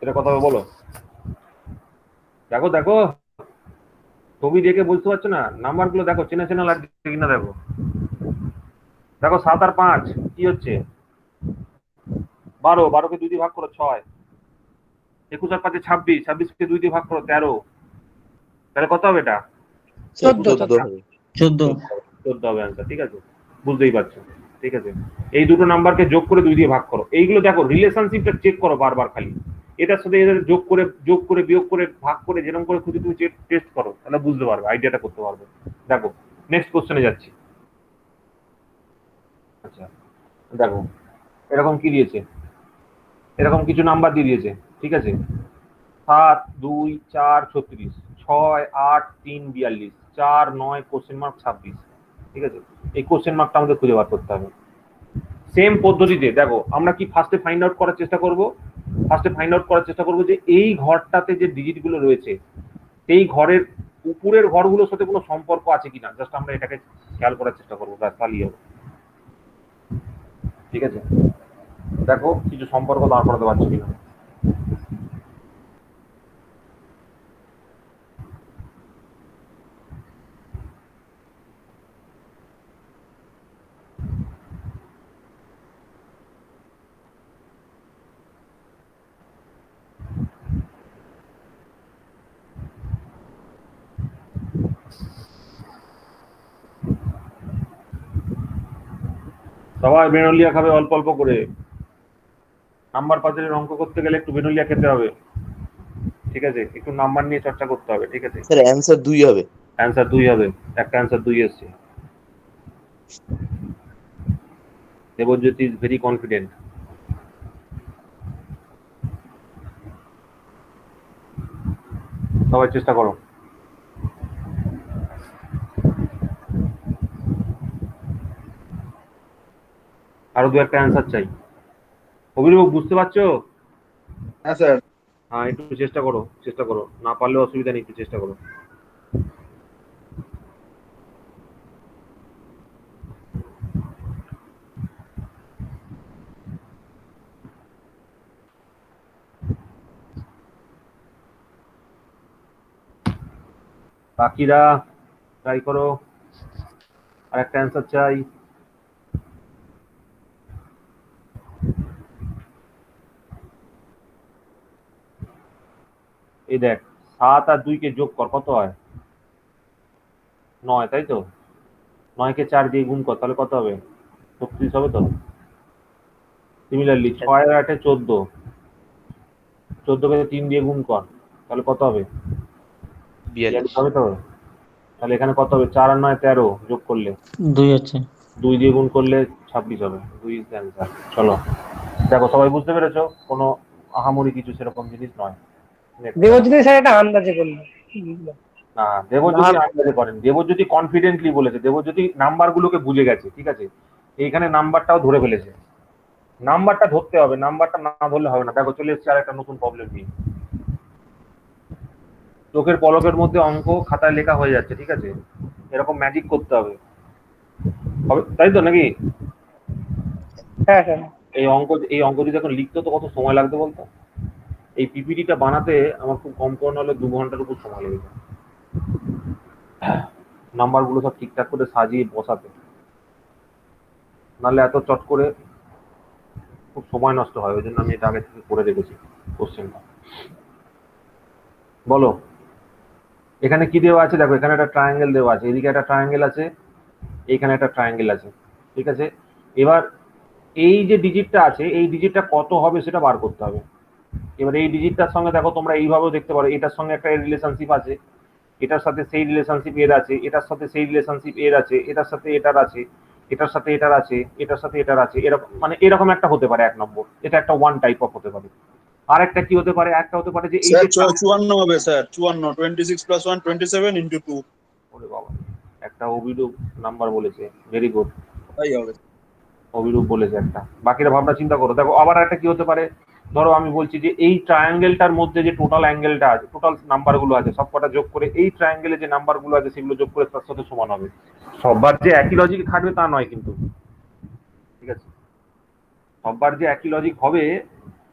এটা কত হবে বলো, দেখো দেখো ছবি দেখে বুঝতে পারছো না, নাম্বার গুলো দেখো চেনা চেনা লাগছে কিনা দেখো। দেখো 7 আর 5 কি হচ্ছে 12, 12 কে 2 দিয়ে ভাগ করো 6, 21 আর 5 26, 26 কে 2 দিয়ে ভাগ করো 13, তাহলে কত হবে এটা 14 14। 14 হবে অ্যান্সার, ঠিক আছে? বুঝতেই পারছো, ঠিক আছে? এই দুটো নাম্বারকে যোগ করে 2 দিয়ে ভাগ করো, এইগুলো দেখো রিলেশনশিপটা চেক করো বারবার, খালি এটার সাথে এদের যোগ করে বিয়োগ করে ভাগ করে যেরকম করে খুঁজে তুমি টেস্ট করো, তাহলে বুঝতে পারবে, আইডিয়াটা করতে পারবে। দেখো নেক্সট কোশ্চেনে যাচ্ছি। আচ্ছা দেখো এরকম কি দিয়েছে, এরকম কিছু নাম্বার দিয়ে দিয়েছে, ঠিক আছে? 7 2 4 36, 6 8 3 42, 4 9 কোশ্চেন মার্ক 26, ঠিক আছে? এই কোশ্চেন মার্কটা আমাদের খুঁজে বার করতে হবে। সেম পদ্ধতিতে দেখো আমরা কি ফার্স্টে ফাইন্ড আউট করার চেষ্টা করব, যে এই ঘরটাতে যে ডিজিট গুলো রয়েছে সেই ঘরের উপরের ঘরগুলোর সাথে কোনো সম্পর্ক আছে কিনা, জাস্ট আমরা এটাকে খেয়াল করার চেষ্টা করবো, তাহলেই হবে, ঠিক আছে? দেখো কিছু সম্পর্ক দাঁড় করাতে পারছি কিনা। সবাই বেনলিয়া খাবে অল্প অল্প করে। নাম্বার পাজলের অঙ্ক করতে গেলে একটু বেনলিয়া খেতে হবে, ঠিক আছে? একটু নাম্বার নিয়ে চর্চা করতে হবে, ঠিক আছে? স্যার অ্যান্সার 2 হবে। অ্যান্সার 2 হবে, একটা অ্যান্সার 2 এসছে। Debjyoti is very confident. সবাই চেষ্টা করো। আরো 2-1টা অ্যান্সার চাই। অভিনব বুঝতে পারছো? হ্যাঁ স্যার। হ্যাঁ, একটু চেষ্টা করো, চেষ্টা করো, না পারলেও অসুবিধা নেই, একটু চেষ্টা করো। বাকিরা ট্রাই করো, আর একটা অ্যান্সার চাই। এই দেখ, 7 আর 2 কে যোগ কর, কত হয়? 9, তাই তো? 9 কে 4 দিয়ে গুণ কর, তাহলে কত হবে? 36 হবে তো? সিমিলারলি 6 আর 8 14, 14 কে 3 দিয়ে গুণ কর, তাহলে কত হবে? 42 হবে তো? তাহলে এখানে কত হবে? 4 আর 9 13, যোগ করলে 2 হচ্ছে। 2 দিয়ে গুণ করলে 26 হবে। 2 ইজ দ্য অ্যান্সার। চলো দেখো, সবাই বুঝতে পেরেছো? কোনো আহামরি কিছু সেরকম জিনিস নয়। দেবজ্যোতি স্যার এটা আন্দাজে বললো। না, দেবজ্যোতি আন্দাজে করেন, দেবজ্যোতি কনফিডেন্টলি বলেছে, দেবজ্যোতি নাম্বারগুলোকে বুঝে গেছে, ঠিক আছে? এইখানে নাম্বারটাও ধরে ফেলেছে। নাম্বারটা ধরতে হবে, নাম্বারটা না ধরলে হবে না। দেখো চলে এসেছে আর একটা নতুন প্রবলেম নিয়ে। চোখের পলকের মধ্যে অঙ্ক খাতায় লেখা হয়ে যাচ্ছে, ঠিক আছে? এরকম ম্যাজিক করতে হবে, তাই তো নাকি? হ্যাঁ স্যার। এই অঙ্ক যদি এখন লিখতে তো কত সময় লাগতো বলতো? এই পিপিটিটা বানাতে আমার খুব কম করে হলে 2 ঘন্টার উপর সময় লেগে যায়, নাম্বারগুলো সব ঠিকঠাক করে সাজিয়ে বসাতে। নাহলে এত চট করে খুব সময় নষ্ট হয়, ওই জন্য আমি এটা আগে থেকে করে রেখেছি কোশ্চেনটা। বলো এখানে কি দেওয়া আছে? দেখো এখানে একটা ট্রায়াঙ্গেল দেওয়া আছে, এদিকে একটা ট্রায়াঙ্গেল আছে, এইখানে একটা ট্রায়াঙ্গেল আছে, ঠিক আছে? এবার এই যে ডিজিটটা আছে, এই ডিজিটটা কত হবে সেটা বার করতে হবে। এবার এই ডিজিটটার সঙ্গে দেখো তোমরা এইভাবেও দেখতে পারো, এটার সঙ্গে একটা রিলেশনশিপ আছে, এটার সাথে সেই রিলেশনশিপ এর আছে, এটার সাথে সেই রিলেশনশিপ এর আছে, এটার সাথে এটার আছে, এটার সাথে এটার আছে, এটার সাথে এটার আছে, এরকম মানে এরকম একটা হতে পারে 1 নম্বর। এটা একটা ওয়ান টাইপ অফ হতে পারে। আর একটা কি হতে পারে? একটা হতে পারে যে এই স্যার যে 54 হবে স্যার, 54 26 + 1 27 × 2। ওরে বাবা, একটা অভিরূপ নাম্বার বলেছে, ভেরি গুড। তাই হবে। অভিরূপ বলেছে একটা। বাকিরা ভাবনা চিন্তা করো। দেখো আবার একটা কি হতে পারে? ধরো আমি বলছি যে এই ট্রায়াঙ্গেলটার মধ্যে যে টোটাল অ্যাঙ্গেলটা আছে, টোটাল নাম্বারগুলো আছে, সবকটা যোগ করে এই ট্রায়াঙ্গেলে যে নাম্বারগুলো আছে সেগুলো যোগ করে তার সাথে সমান হবে। সববার যে একই লজিক থাকবে তা নয় কিন্তু, ঠিক আছে? সববার যে একই লজিক হবে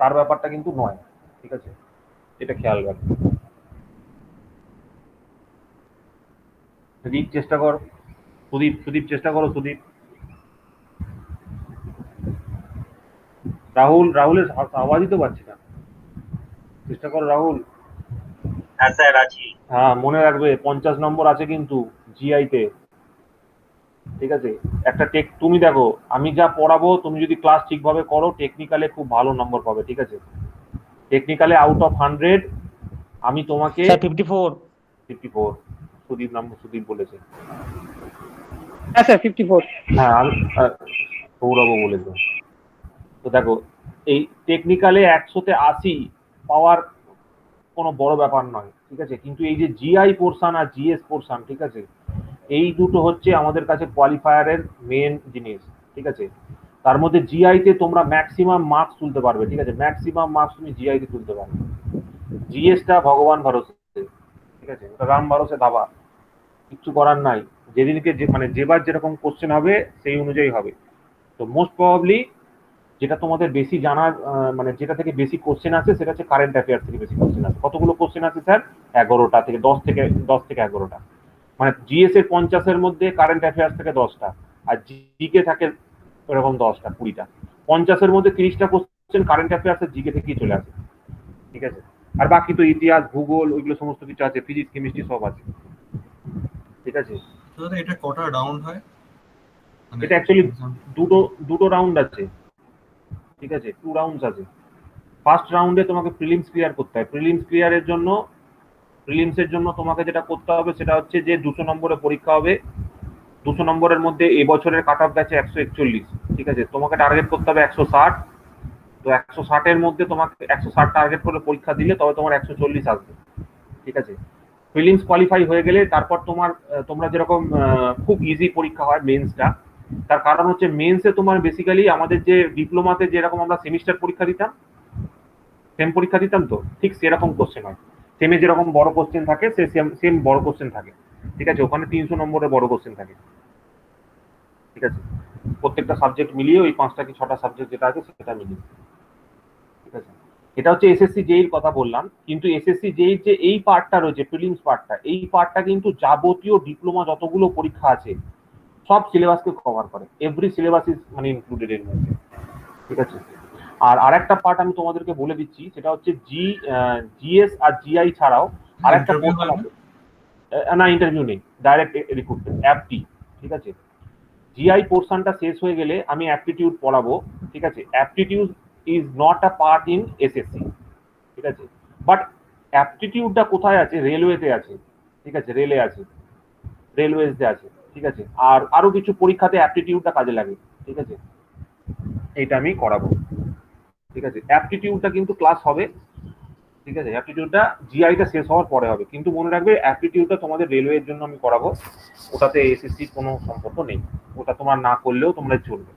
তার ব্যাপারটা কিন্তু নয়, ঠিক আছে? এটা খেয়াল রাখবে। সুদীপ চেষ্টা কর, সুদীপ চেষ্টা করো, সুদীপ। রাহুলের আওয়াজই তো পাচ্ছি না, চেষ্টা করো রাহুল। হ্যাঁ স্যার আছি। হ্যাঁ, মনে রাখবে 50 নম্বর আছে কিন্তু জিআই তে, ঠিক আছে? একটা তুমি দেখো, আমি যা পড়াবো তুমি যদি ক্লাস ঠিকভাবে করো টেকনিক্যালে খুব ভালো নম্বর পাবে, ঠিক আছে? টেকনিক্যালে আউট অফ 100 আমি তোমাকে স্যার 54। 54 সুদীপ বলেছে। হ্যাঁ স্যার 54। হ্যাঁ, আমি সৌরভও বলেছে। তো দেখো এই টেকনিক্যালে 100-তে 80 পাওয়ার কোনো বড় ব্যাপার নয়, ঠিক আছে? কিন্তু এই যে জিআই পোর্শন আর জিএস পোর্শন, ঠিক আছে, এই দুটো হচ্ছে আমাদের কাছে কোয়ালিফায়ারের মেন জিনিস, ঠিক আছে? তার মধ্যে জিআই তে তোমরা ম্যাক্সিমাম মার্কস তুলতে পারবে, ঠিক আছে? ম্যাক্সিমাম মার্কস তুমি জিআই তে তুলতে পারবে। জিএসটা ভগবান ভরসে, ঠিক আছে? ওটা রাম ভরসে ধাবা, কিচ্ছু করার নাই। যেদিনকে মানে যেবার যেরকম কোশ্চেন হবে সেই অনুযায়ী হবে। তো মোস্ট প্রবাবলি যেটা তোমাদের বেশি জানার মানে যেটা থেকে বেশি কোশ্চেন আছে সেটা হচ্ছে কারেন্ট অ্যাফেয়ার্স থেকে বেশি কোশ্চেন আছে। কতগুলো কোশ্চেন আছে স্যার? 11টা থেকে 10 থেকে 11টা। মানে জিএস এর 50-এর মধ্যে কারেন্ট অ্যাফেয়ার্স থেকে 10টা, আর জিকে থাকে এরকম 10টা 20টা। 50-এর মধ্যে 30টা কোশ্চেন কারেন্ট অ্যাফেয়ার্স আর জিকে থেকেই চলে আসে, ঠিক আছে? আর বাকি তো ইতিহাস, ভূগোল, ওইগুলো সমস্ত কিছু আছে, ফিজিক্স, কেমিস্ট্রি সব আছে, ঠিক আছে? তো দাদা এটা কটা রাউন্ড হয়? মানে এটা অ্যাকচুয়ালি দুটো দুটো রাউন্ড আছে, ঠিক আছে, 2 রাউন্ডস আছে। ফার্স্ট রাউন্ডে তোমাকে প্রিলিমস ক্লিয়ার করতে হয়। প্রিলিমসের জন্য তোমাকে যেটা করতে হবে সেটা হচ্ছে যে 200 নম্বরের পরীক্ষা হবে। 200 নম্বরের মধ্যে এবছরের কাট অফ গেছে 141, ঠিক আছে, তোমাকে টার্গেট করতে হবে 160। তো 160 এর মধ্যে তোমাকে 160 টার্গেট করে পরীক্ষা দিলে তবে তোমার 140 আসবে, ঠিক আছে। প্রিলিমস কোয়ালিফাই হয়ে গেলে তারপর তোমরা যেরকম খুব ইজি পরীক্ষা হয় মেন্সটা, তার কারণ হচ্ছে মেন্সে তোমার বেসিক্যালি আমাদের যে ডিপ্লোমাতে যেরকম আমরা সেমিস্টার পরীক্ষা দিতাম, সেম পরীক্ষা দিতাম, তো ঠিক সেরকম কোশ্চেন হয়। সেমে যেরকম বড় কোশ্চেন থাকে সে সেম বড় কোশ্চেন থাকে, ঠিক আছে। ওখানে 300 নম্বরের বড় কোশ্চেন থাকে, ঠিক আছে। প্রত্যেকটা সাবজেক্ট মিলিয়ে ওই 5টা কি 6টা সাবজেক্ট যেটা আছে সেটা মিলিয়ে, ঠিক আছে। এটা হচ্ছে এসএসসি জেইর কথা বললাম, কিন্তু এসএসসি জেইর যে এই পার্টটা রয়েছে প্রিলিমস পার্টটা, এই পার্টটা কিন্তু যাবতীয় ডিপ্লোমা যতগুলো পরীক্ষা আছে সব সিলেবাসকে কভার করে। এভরি সিলেবাস ইজ মানে ইনক্লুডেড এর মধ্যে, ঠিক আছে। আর আরেকটা পার্ট আমি তোমাদেরকে বলে দিচ্ছি, সেটা হচ্ছে জিএস আর জিআই ছাড়াও আরেকটা Interview পোর্শন হবে? আছে। না, ইন্টারভিউ নেই, ডাইরেক্ট রিক্রুটমেন্ট অ্যাপটি, ঠিক আছে। জিআই পোর্শনটা শেষ হয়ে গেলে আমি অ্যাপটিটিউড পড়াবো, ঠিক আছে। Aptitude is not a part in SSC, ঠিক আছে। বাট অ্যাপটিটিউডটা কোথায় আছে? রেলওয়েতে আছে, ঠিক আছে, রেলওয়েজে আছে, ঠিক আছে। আর আরো কিছু পরীক্ষাতে অ্যাপটিটিউডটা কাজে লাগে, ঠিক আছে। এইটা আমি করাবো, ঠিক আছে। অ্যাপটিটিউডটা কিন্তু ক্লাস হবে, ঠিক আছে। অ্যাপটিটিউডটা জিআইটা শেষ হওয়ার পরে হবে, কিন্তু মনে রাখবে অ্যাপটিটিউডটা তোমাদের রেলওয়ের জন্য আমি করাবো, ওটাতে এসএসসির কোনো সম্পর্ক নেই, ওটা তোমার না করলেও তোমরা চলবে,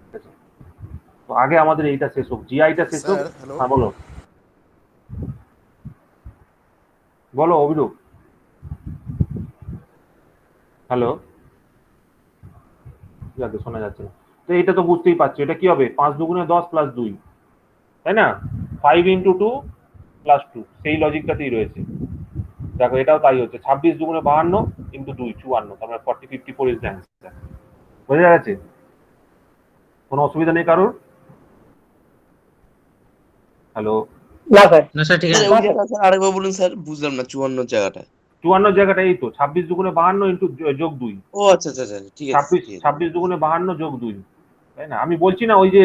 ঠিক আছে। তো আগে আমাদের এইটা শেষ হোক, জিআইটা শেষ হোক। হ্যাঁ বলো বলো অভিরূপ। হ্যালো, যাকে শোনা যাচ্ছে না। তো এটা তো বুঝতেই পারছো, এটা কি হবে? 5 দুগুণে 10 প্লাস 2, তাই না? 5 ইন্টু 2 প্লাস 2, সেই লজিকটাতেই রয়েছে। দেখো এটাও তাই হচ্ছে, 26 দুগুণে 52 ইন্টু 2 54, তার মানে 40 54 ইজ দ্য অ্যান্সার। বোঝা যাচ্ছে? কোনো অসুবিধা নেই কারোর? হ্যালো, না স্যার। না স্যার ঠিক স্যার আছে। ওই জায়গা স্যার আরেকবার বলুন স্যার, বুঝলাম না 54 জায়গাটা। 54 জায়গাটা এই তো 26 দুগুণে 52 ইন্টু যোগ 2, ও আচ্ছা আচ্ছা আচ্ছা, ঠিক আছে 26 ঠিক আছে। 26 দুগুণে 52 যোগ 2, তাই না? আমি বলছি না ওই যে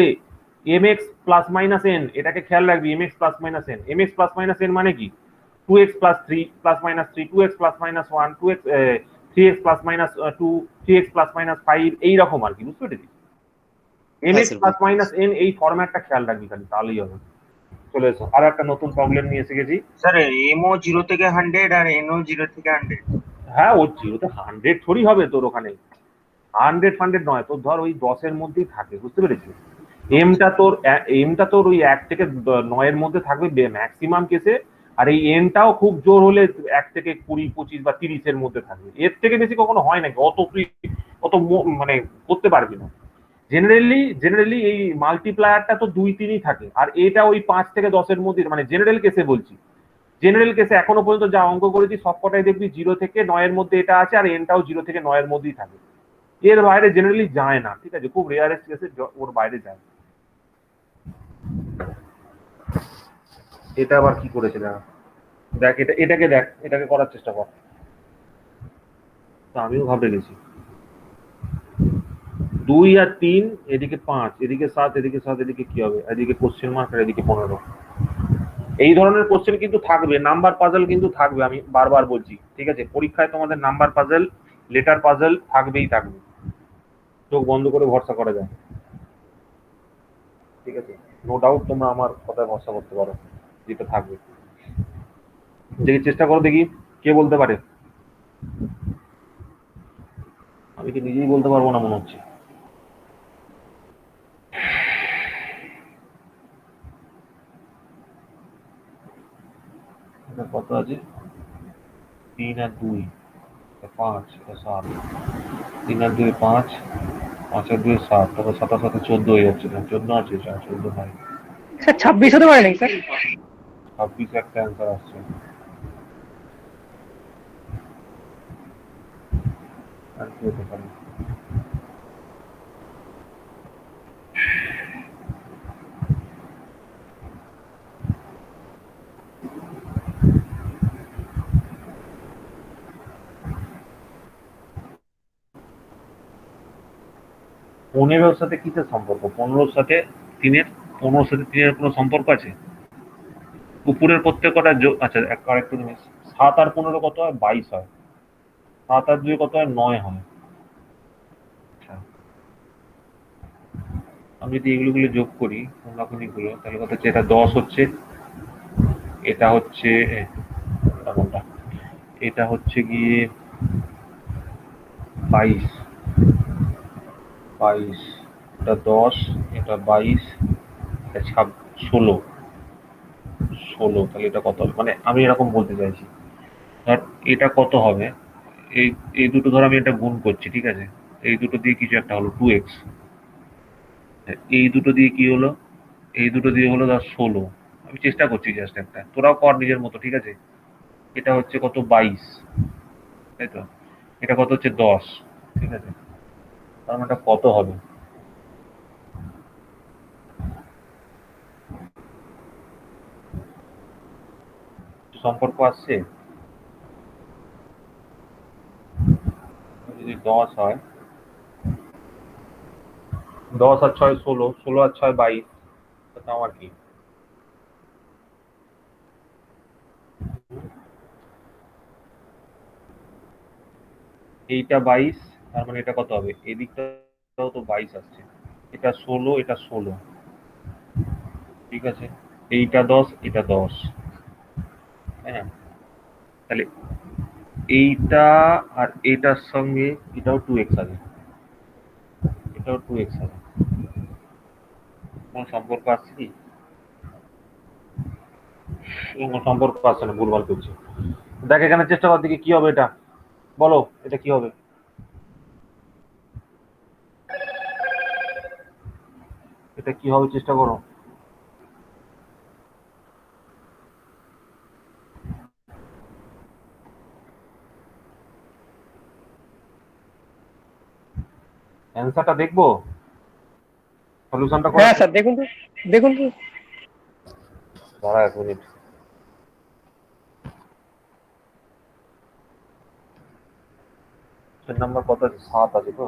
mx প্লাস মাইনাস n, এটাকে খেয়াল রাখবি, mx plus minus n। mx plus minus n মানে কি? 2x plus 3 plus minus 3, 2x plus minus 1, 2x 3x plus minus 2, 3x plus minus 5, এইরকম আর কি, বুঝতে পেরেছিস? mx sir, plus minus n এই ফরম্যাটটা খেয়াল রাখবি খালি, তাহলেই হবে। চলে এসো, আর একটা নতুন প্রবলেম নিয়ে এসে গেছি। স্যার এমও 0 থেকে 100 আর এনও 0 থেকে 100। হ্যাঁ, ও জিরোতে 100 থোড়ি হবে তোর ওখানে, 100 নয়, তোর ধর ওই 10 এর মধ্যেই থাকে, বুঝতে পেরেছিস? এমটা তোর ওই 1 থেকে 9 এর মধ্যে থাকবে ম্যাক্সিমাম কেসে। আর এই এনটাও খুব জোর হলে 1 থেকে 20, 25 বা 30 এর মধ্যে থাকবে, এর থেকে বেশি কখনো হয় নাকি? মানে করতে পারবি না। জেনারেলি এই মাল্টিপ্লায়ারটা তো 2-3ই থাকে, আর এটা ওই 5 থেকে 10 এর মধ্যে, মানে জেনারেল কেসে বলছি। জেনারেল কেসে এখনো পর্যন্ত যা অঙ্ক করেছি সবকটাই দেখবি 0 থেকে 9 এর মধ্যে এটা আছে, আর এনটাও 0 থেকে 9 এর মধ্যেই থাকে। এর বাইরে জেনারেলি যায় না, ঠিক আছে, খুব রেয়ারেস্ট কেসে ওর বাইরে যায়। এটা আবার কি করেছে দেখ, এটাকে করার চেষ্টা কর। তো আমিও ঘাবড়ে গেছি। 2 আর 3, এদিকে 5, এদিকে 7, এদিকে 7, এদিকে কি হবে? এদিকে কোশ্চেন মার্ক আর এদিকে 15। এই ধরনের কোশ্চেন কিন্তু থাকবে, নাম্বার পাজল কিন্তু থাকবে, আমি বারবার বলছি, ঠিক আছে। পরীক্ষায় তোমাদের নাম্বার পাজল, লেটার পাজল থাকবেই থাকবে, চোখ বন্ধ করে ভরসা করা যায়, ঠিক আছে। নো ডাউট তোমরা আমার কথায় ভরসা করতে পারো, যেটা থাকবে। দেখি চেষ্টা করো, দেখি কে বলতে পারে। আমি কি নিজেই বলতে পারবো না মনে হচ্ছে। এটা কত আছে? 3 আর 2, 5, 7, 3 আর 2 5, 5 আর 2 7, তারপর 7 আর 7 14 হয়ে যাচ্ছে না? 14 আছে, 14 হয়। স্যার 26 হতে পারে নাকি স্যার? 26 একটা অ্যান্সার আসছে। আর কি হতে পারে? 15-র সাথে কিসের সম্পর্ক? 15-র সাথে 3-এর 15-র সাথে 3-এর কোনো সম্পর্ক আছে? উপরের প্রত্যেক কটা আচ্ছা আরেকটু জিনিস, 7 আর 15 কত হয়? 22 হয়। 7 আর 2 কত হয়? 9 হয়। আচ্ছা, আমি যদি এগুলো যোগ করি গুলো, তাহলে কত হচ্ছে? এটা 10 হচ্ছে, এটা হচ্ছে কোনটা? এটা হচ্ছে গিয়ে 22, এটা 10, এটা 22, এটা 16, তাহলে এটা কত হবে? মানে আমি এরকম বলতে চাইছি, ধর এটা কত হবে, এই এই দুটো ধর আমি এটা গুণ করছি, ঠিক আছে? এই দুটো দিয়ে কিছু একটা হলো 2x, এই দুটো দিয়ে কি হলো? এই দুটো দিয়ে হলো ধর 16। আমি চেষ্টা করছি জাস্ট একটা, তোরাও কর নিজের মতো, ঠিক আছে? এটা হচ্ছে কত? 22, তাই তো? এটা কত হচ্ছে? 10, ঠিক আছে? তার মানে এটা কত হবে? সম্পর্ক আসছে? যদি 10 হয়, 10 আর 6 16, 16 আর 6 22, তাতে আমার কি? এইটা 22, তার মানে এটা কত হবে? এদিকটাও তো 22 আসছে, এটা 16, এটা 16, ঠিক আছে? এইটা 10, এটা 10, তাই না? তাহলে এইটা আর এটার সঙ্গে এটাও 2x আছে, এটাও 2x আছে। কোন সম্পর্ক আসছে কি? কোন সম্পর্ক আসছে না, ভুলভাল করছি। দেখ এখানে চেষ্টা কর দিকে কি হবে, এটা বলো, এটা কি হবে? এটা কি হবে চেষ্টা করো। অ্যান্সারটা দেখবো, সলিউশনটা করো। হ্যাঁ স্যার, দেখুন তো, দেখুন তো। দাঁড়া 1 মিনিট। নাম্বার কত আছে? 7 আছে তো?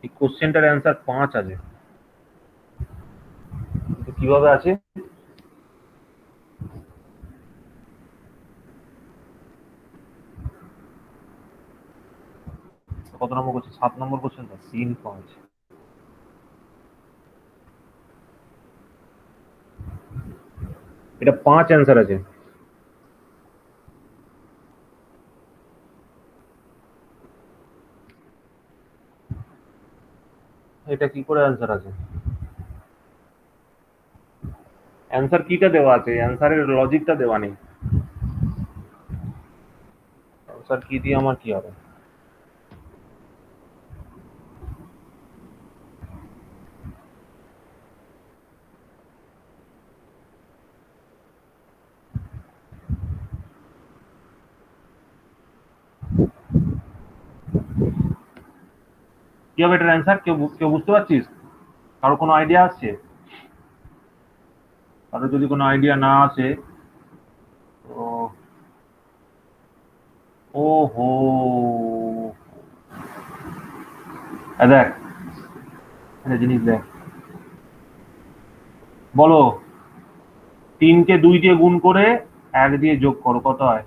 এই কোশ্চেনটার অ্যান্সার 5 আছে, কিন্তু কিভাবে আছে? কত নম্বর কোশ্চেন? 7 নম্বর কোশ্চেন তো? 3 5, এটা 5 অ্যান্সার আছে। এটা কি করে অ্যান্সার আছে? অ্যান্সার কিটা দেওয়া আছে, অ্যান্সারের লজিকটা দেওয়া নেই। অ্যান্সার কি দিয়ে আমার কি হবে? কি হবে এটার অ্যান্সার? কেউ কেউ বুঝতে পারছিস? কারো কোনো আইডিয়া আসছে? কারো যদি কোনো আইডিয়া না আসে তো ও হো, দেখ একটা জিনিস দেখ, বলো 3কে 2 দিয়ে গুণ করে 1 দিয়ে যোগ করো, কত হয়?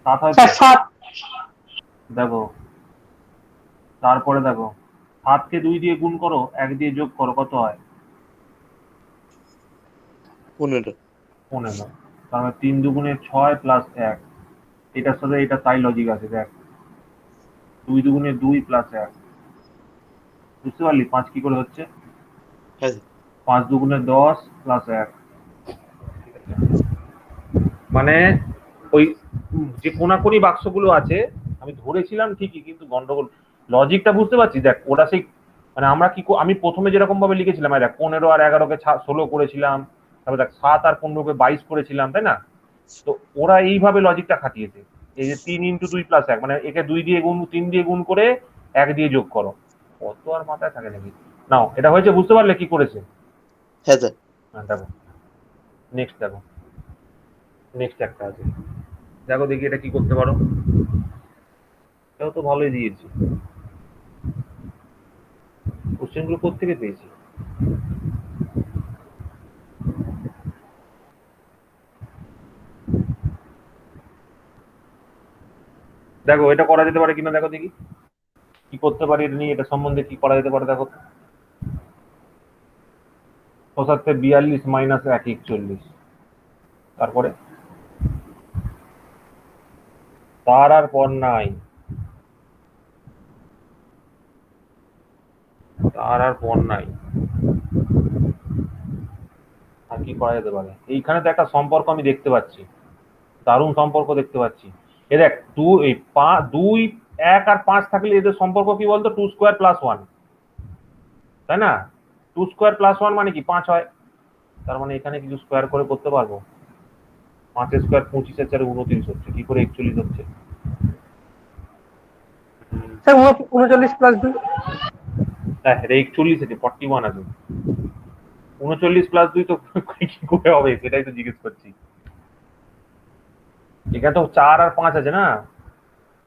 7 হয় তো? স্যার 7। দেখো, তারপরে দেখো 7কে 2 দিয়ে গুণ করো, 1 দিয়ে যোগ করো, কত হয়? 15। 15। তার মানে 3 দুগুণে 6 প্লাস 1, এটার সাথে এটা তাই লজিক আছে। দেখ 2 দুগুণে 2 প্লাস 1, বুঝতে পারলি 5 কি করে হচ্ছে? হ্যাঁ স্যার। 5 দুগুণে 10 প্লাস 1, মানে ওই যে কোনাকুনি বাক্সগুলো আছে আমি ধরেছিলাম ঠিকই, কিন্তু গন্ডগোল লজিকটা বুঝতে পারছি। দেখ ওরা সেই মানে আমরা কি আমি প্রথমে যেরকম ভাবে লিখেছিলাম, দেখ 15 আর 11কে 16 করেছিলাম, তারপর দেখ 7 আর 15কে 22 করেছিলাম, তাই না? তো ওরা এইভাবে লজিকটা খাটিয়েছে, এই যে 3 × 2 + 1, মানে একে 2 দিয়ে গুণ 3 দিয়ে গুণ করে 1 দিয়ে যোগ করো, কত আর মাথায় থাকে নাকি? নাও এটা হয়েছে, বুঝতে পারলে কি করেছে? হ্যাঁ স্যার। হ্যাঁ দেখো, নেক্সট দেখো, নেক্সট একটা আছে, দেখো দেখি এটা কি করতে পারো। এটাও তো ভালোই দিয়েছি, কোশ্চেনগুলো কোত্থেকে পেয়েছি। দেখো এটা করা যেতে পারে কিনা দেখো দেখি, কি করতে পারি এটা নিয়ে, এটা সম্বন্ধে কি করা যেতে পারে দেখো। 42 মাইনাস 1 41, তারপরে তার আর পর নাই, তার আর পর নাই, আর কি করা যেতে পারে। এইখানে তো একটা সম্পর্ক আমি দেখতে পাচ্ছি, দারুণ সম্পর্ক দেখতে পাচ্ছি। এ দেখ 2 1 আর 5 থাকলে এদের সম্পর্ক কি বলতো, 2 স্কোয়ার প্লাস 1, তাই না? 2 স্কোয়ার প্লাস 1 মানে কি 5 হয়, তার মানে এখানে কিছু স্কোয়ার করে করতে পারবো। 5 স্কোয়ার 25 আর 4 29 হচ্ছে, কি করে 41 হচ্ছে? Sir 39 plus 2। হ্যাঁ এটা 41 আছে, 41 আছে, 39 প্লাস 2 তো কি করে হবে সেটাই তো জিজ্ঞেস করছি। এখানে তো 4 আর 5 আছে না,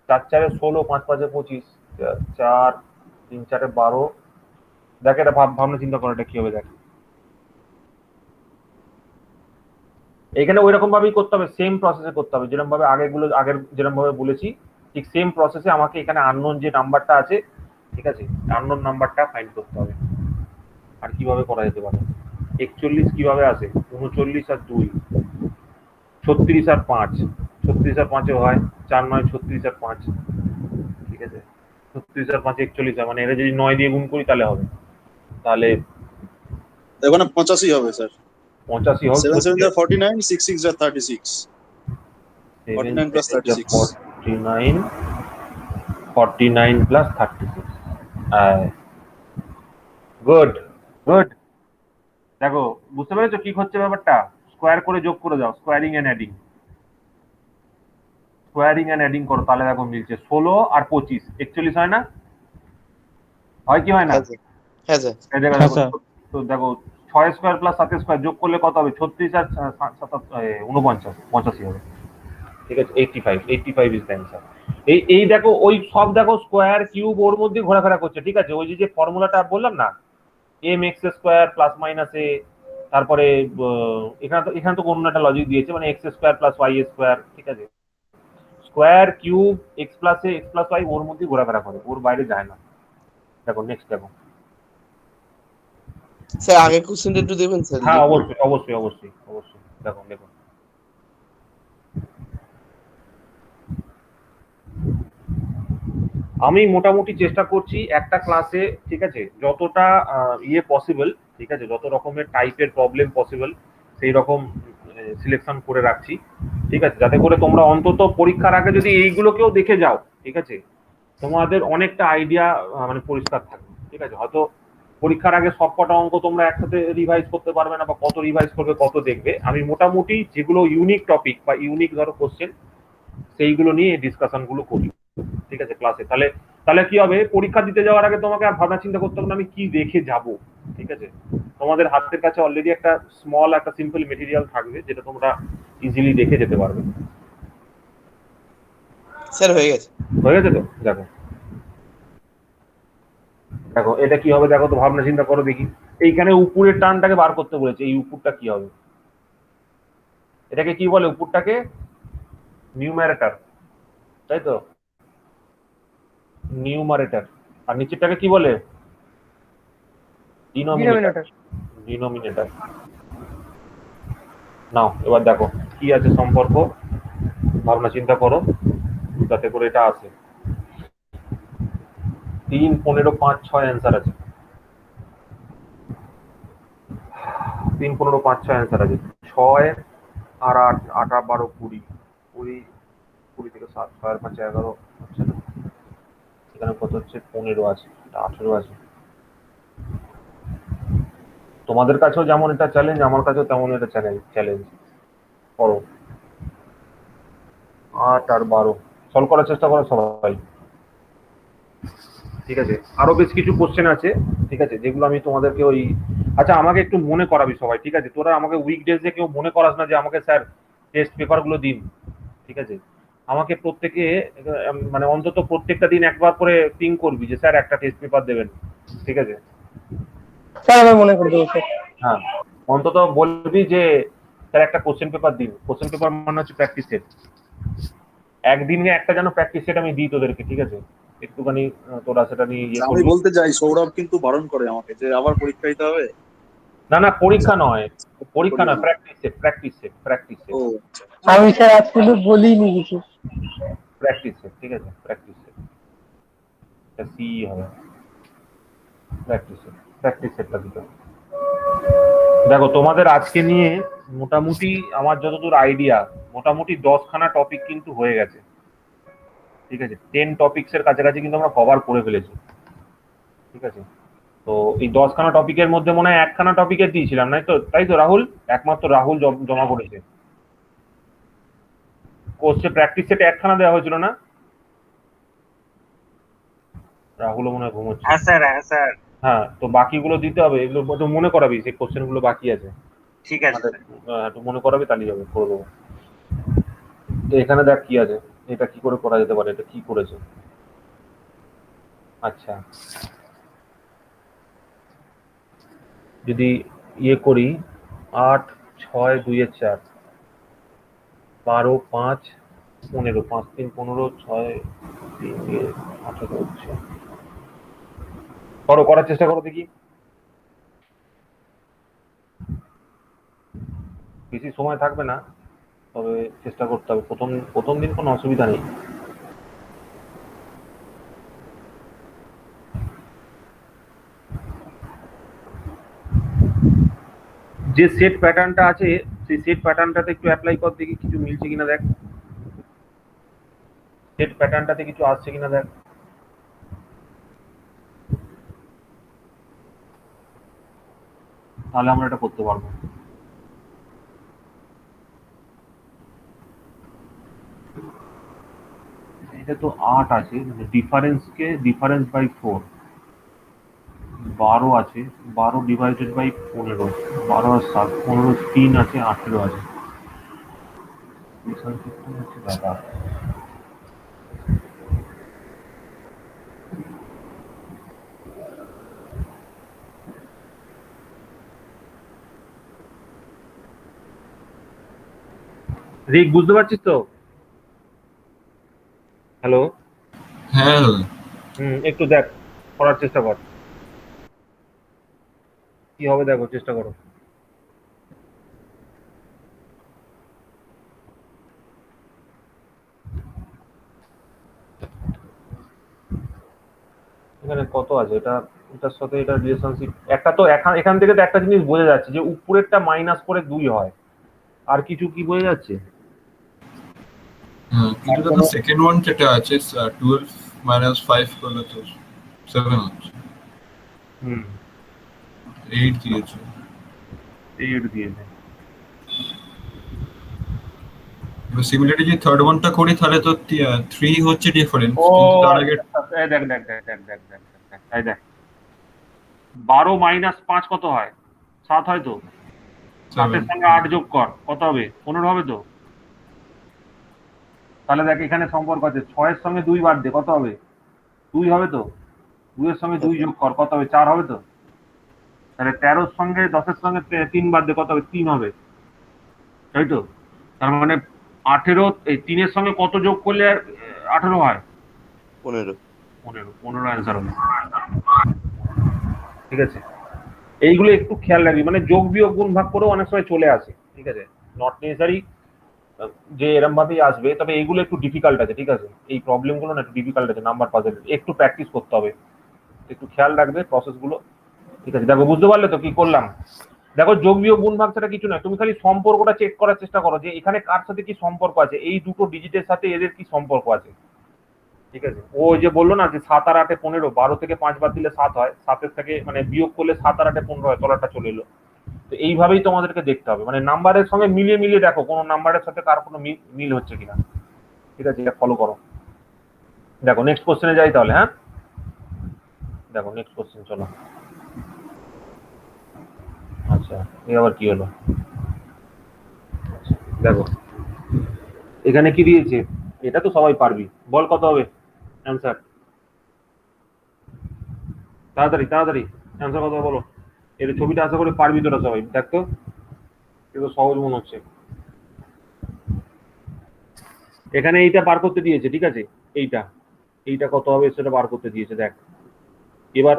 4 4 16, 5 5 25, 4 3 4 12। দেখ এটা ভাবনা চিন্তা করো এটা কি হবে দেখ। এখানে ওই রকম ভাবেই করতে হবে, সেম প্রসেসে করতে হবে, যেরকম ভাবে আগের যেরকম ভাবে বলেছি ঠিক সেম প্রসেসে আমাকে এখানে আননোন যে নাম্বারটা আছে, ঠিক আছে, আননোন নাম্বারটা ফাইন্ড করতে হবে। আর কিভাবে করা যেতে পারে, 41 কিভাবে আসে, 39 আর 2, 36 আর 5, 36 আর 5 হয় 4 9 36 আর 5, ঠিক আছে, 36 আর 5 41 হয়, মানে এটা যদি 9 দিয়ে গুণ করি তাহলে হবে, তাহলে এখানে 85 হবে স্যার। 85 হোক, 7 7 are 49, 6 6 are 36. 49 plus 36. 49 plus 36, good good. দেখো বুঝতে পেরেছো কি হচ্ছে ব্যাপারটা, স্কোয়ার করে যোগ করে দাও, squaring and adding, squaring and adding করো, তাহলে দেখো মিলছে 16 আর 25 41 হয় না, হয় কি হয় না? হ্যাঁ স্যার, হ্যাঁ স্যার। এই দেখো হ্যাঁ, দেখো, স্যার। তো দেখো 6 স্কোয়ার প্লাস 7 স্কোয়ার যোগ করলে কত হবে, 36 আর 49 85 হবে, ঠিক আছে, 85 ইজ দ্য অ্যান্সার। এই দেখো ওই সব দেখো স্কোয়ার কিউব ওর মধ্যে ঘোরাফেরা করছে, ঠিক আছে, ওই যে ফর্মুলাটা বললাম না, m x square plus minus a, তারপরে এখানে তো কোনো একটা লজিক দিয়েছে, মানে x square plus y square, ঠিক আছে, square cube x plus a x plus y ওর মধ্যে ঘোরাফেরা করে, ওর বাইরে যায় না। দেখো নেক্সট দেখো। স্যার আগে কোশ্চেনটা একটু দেবেন স্যার। হ্যাঁ অবশ্যই অবশ্যই অবশ্যই অবশ্যই, দেখো দেখো আমি মোটামুটি চেষ্টা করছি একটা ক্লাসে, ঠিক আছে, যতটা পসিবল, ঠিক আছে, যত রকমের টাইপের প্রবলেম পসিবল সেই রকম সিলেকশন করে রাখছি, ঠিক আছে, যাতে করে তোমরা অন্তত পরীক্ষার আগে যদি এইগুলোকেও দেখে যাও, ঠিক আছে, তোমাদের অনেকটা আইডিয়া মানে পরিষ্কার থাকবে, ঠিক আছে। হয়তো পরীক্ষার আগে সবকটা অঙ্ক তোমরা একসাথে রিভাইজ করতে পারবে না, বা কত রিভাইজ করবে কত দেখবে, আমি মোটামুটি যেগুলো ইউনিক টপিক বা ইউনিক ধরো কোশ্চেন সেইগুলো নিয়ে ডিসকাশন গুলো করি, ঠিক আছে, ক্লাসে। তাহলে তাহলে কি হবে, পরীক্ষা দিতে যাওয়ার আগে তোমাকে আর ভাবনা চিন্তা করতে হবে না আমি কি দেখে যাব, ঠিক আছে, তোমাদের হাতের কাছে অলরেডি একটা স্মল একটা সিম্পল মেটেরিয়াল থাকবে যেটা তোমরা ইজিলি দেখে যেতে পারবে। স্যার হয়ে গেছে। হয়ে গেছে তো, দেখো দেখো এটা কি হবে, দেখো তো ভাবনা চিন্তা করো দেখি। এইখানে উপরের টানটাকে বার করতে বলেছে, এই উপরটা কি হবে, এটাকে কি বলে, উপরটাকে নিউমারেটর, তাই তো, নিউমারেটর, আর নিচেরটাকে কি বলে, ডিনোমিনেটর, ডিনোমিনেটর। নাও এবার দেখো কি আছে সম্পর্ক, ভাবনা চিন্তা করো যাতে করে এটা আসে। 3 15 5 6 অ্যান্সার আছে, 3 15 5 6 অ্যান্সার আছে, 6 আর 8 8 আর 12 20 20 20 থেকে 7 6 আর 5 11 হচ্ছে না, এখানে কত হচ্ছে 15 আছে, এটা 18 আছে। তোমাদের কাছেও যেমন এটা চ্যালেঞ্জ, আমার কাছেও তেমন এটা চ্যালেঞ্জ করো। 8 আর 12 সলভ করার চেষ্টা করো সবাই, ঠিক আছে। আরো বেশ কিছু কোশ্চেন আছে, ঠিক আছে, যেগুলো আমি তোমাদেরকে ওই আচ্ছা আমাকে একটু মনে করাবি সবাই, ঠিক আছে? তোরা আমাকে উইকডেজে কেউ মনে করাস না যে আমাকে স্যার টেস্ট পেপারগুলো দিন, ঠিক আছে? আমাকে প্রত্যেকে মানে অন্তত প্রত্যেকটা দিন একবার করে পিং করবি যে স্যার একটা টেস্ট পেপার দেবেন, ঠিক আছে? স্যার আমি মনে করে দেবো স্যার। হ্যাঁ, অন্তত বলবি যে স্যার একটা কোশ্চেন পেপার দিন। কোশ্চেন পেপার মানে হচ্ছে প্র্যাকটিস সেট। একদিনে একটা যেন প্র্যাকটিস সেট আমি দিই তোদেরকে, ঠিক আছে? একটুখানি তোরা সেটা নিয়ে ইয়ে আমি করবি। বলতে চাই সৌরভ কিন্তু বারণ করে আমাকে যে আবার পরীক্ষা দিতে হবে। না না, পরীক্ষা নয়, পরীক্ষা নয়, practice set, practice set, practice set, ও আমি স্যার আজ পর্যন্ত বলিনি কিছু। প্র্যাকটিস সেট, ঠিক আছে? প্র্যাকটিস সেট, এটা সি হবে। প্র্যাকটিস সেট, প্র্যাকটিস সেটটা দিতে হবে। দেখো তোমাদের আজকে নিয়ে মোটামুটি আমার যতদূর আইডিয়া মোটামুটি 10খানা টপিক কিন্তু হয়ে গেছে, ঠিক আছে? 10 টপিক্সের কাছাকাছি কিন্তু আমরা কভার করে ফেলেছি, ঠিক আছে? তো এই 10খানা টপিকের মধ্যে মনে হয় 1খানা টপিকের দিয়েছিলাম, তাই তো রাহুল? একমাত্র রাহুল জমা করেছে। কোর্সে প্র্যাকটিস সেটে 1খানা দেওয়া হয়েছিল না? রাহুলও মনে হয় ঘুমোচ্ছে। হ্যাঁ স্যার, হ্যাঁ স্যার, হ্যাঁ, তো বাকিগুলো দিতে হবে, এগুলো একটু মনে করাবি, সেই কোশ্চেন গুলো বাকি আছে। ঠিক আছে স্যার। একটু মনে করাবি, তাহলে যাবে, করে দেবো। তো এখানে দেখ কি আছে, এটা কি করে করা যেতে পারে, এটা কি করেছে। আচ্ছা, যদি ইয়ে করি 8 6 2 4 12 5 15 5 3 15 6 3 18 হচ্ছে। করার চেষ্টা করো দেখি। বেশি সময় থাকবে না, তবে চেষ্টা করতে হবে। প্রথম দিন কোনো অসুবিধা নেই। যে সেট প্যাটার্নটা আছে সেই সেট প্যাটার্নটাতে একটু অ্যাপ্লাই কর দেখি কিছু মিলছে কিনা দেখ। সেট প্যাটার্নটাতে কিছু আসছে কিনা দেখ। তাহলে আমরা এটা করতে পারবো। এটা তো 8 আছে, মানে ডিফারেন্স বাই 4 12 আছে, 12 ডিভাইডেড বাই 15, 12 আর 7 15 3 আছে, 18 আছে। দাদা রিক, বুঝতে পারছিস তো? হ্যালো, হ্যাঁ একটু দেখ, করার চেষ্টা কর কি হবে, দেখো চেষ্টা করো। এখানে কত আছে, এটার সাথে এটা রিলেশনশিপ একটা তো এখান থেকে তো একটা জিনিস বোঝা যাচ্ছে যে উপরেরটা মাইনাস করে 2 হয়, আর কিছু কি বোঝা যাচ্ছে? হ্যাঁ, কিন্তু দাদা সেকেন্ড ওয়ান যেটা আছে 12 মাইনাস 5 করলে তো 7 হচ্ছে। 8 দিয়েছে। 8 দিয়েছে। এবার সিমিলারলি যদি থার্ড ওয়ানটা করি তাহলে তো 3 হচ্ছে ডিফারেন্স, ও কিন্তু তার আগে এই দেখ দেখ দেখ দেখ দেখ দেখ দেখ, এই দেখ 12 মাইনাস 5 কত হয়? 7 হয় তো। 7-এর সঙ্গে 8 যোগ কর, কত হবে? 15 হবে তো। তাহলে দেখ এখানে সম্পর্ক আছে, 6-এর সঙ্গে 2 বাদ দে, কত হবে? 2 হবে তো। 2-এর সঙ্গে 2 যোগ কর, কত হবে? 4 হবে তো। তাহলে 13-এর সঙ্গে 10-এর সঙ্গে 3 বাদ দে, কত হবে? 3 হবে, তাই তো। তার মানে 18 এই 3-এর সঙ্গে কত যোগ করলে 18 হয়? 15 15 অ্যান্সার হবে, ঠিক আছে? এইগুলো একটু খেয়াল রাখবি, মানে যোগ বিয়োগ গুণ ভাগ করেও অনেক সময় চলে আসে, ঠিক আছে? নট নেসেসারি যে এরম ভাবেই আসবে, তবে এইগুলো একটু ডিফিকাল্ট আছে, ঠিক আছে? এই প্রবলেম গুলো না একটু ডিফিকাল্ট আছে, নাম্বার পাজেল একটু প্র্যাকটিস করতে হবে, একটু খেয়াল রাখবে প্রসেস গুলো, ঠিক আছে? দেখো বুঝতে পারলে তো কি করলাম? দেখো যোগ বিয়োগ গুণ ভাগ ছাড়া কিছু নয়, তুমি খালি সম্পর্কটা চেক করার চেষ্টা করো যে এখানে কার সাথে কি সম্পর্ক আছে, এই দুটো ডিজিটের সাথে এদের কি সম্পর্ক আছে, ঠিক আছে? ও যে বললো না যে 7 আর 8-এ 15, 12 থেকে 5 বাদ দিলে 7 হয়, 7-এর থেকে মানে বিয়োগ করলে 7 আর 8-এ 15 হয়, তলাটা চলে এলো। তো এইভাবেই তোমাদেরকে দেখতে হবে, মানে নাম্বারের সঙ্গে মিলিয়ে দেখো কোন নাম্বারের সাথে কার কোনো মিল হচ্ছে কিনা, ঠিক আছে? এটা ফলো করো। দেখো নেক্সট কোশ্চেনে যাই তাহলে। হ্যাঁ, দেখো নেক্সট কোশ্চেন, চলো। আচ্ছা, এই আবার কি হলো? দেখো এখানে কি দিয়েছে, এটা তো সবাই পারবি, বল কত হবে অ্যান্সার? তাড়াতাড়ি তাড়াতাড়ি অ্যান্সার কত হবে বলো। এর ছবিটা আশা করি পারবি তোরা সবাই, দেখ তো, কিন্তু সহজ মনে হচ্ছে। এখানে এইটা বার করতে দিয়েছে, ঠিক আছে, এইটা এইটা কত হবে সেটা বার করতে দিয়েছে। দেখ এবার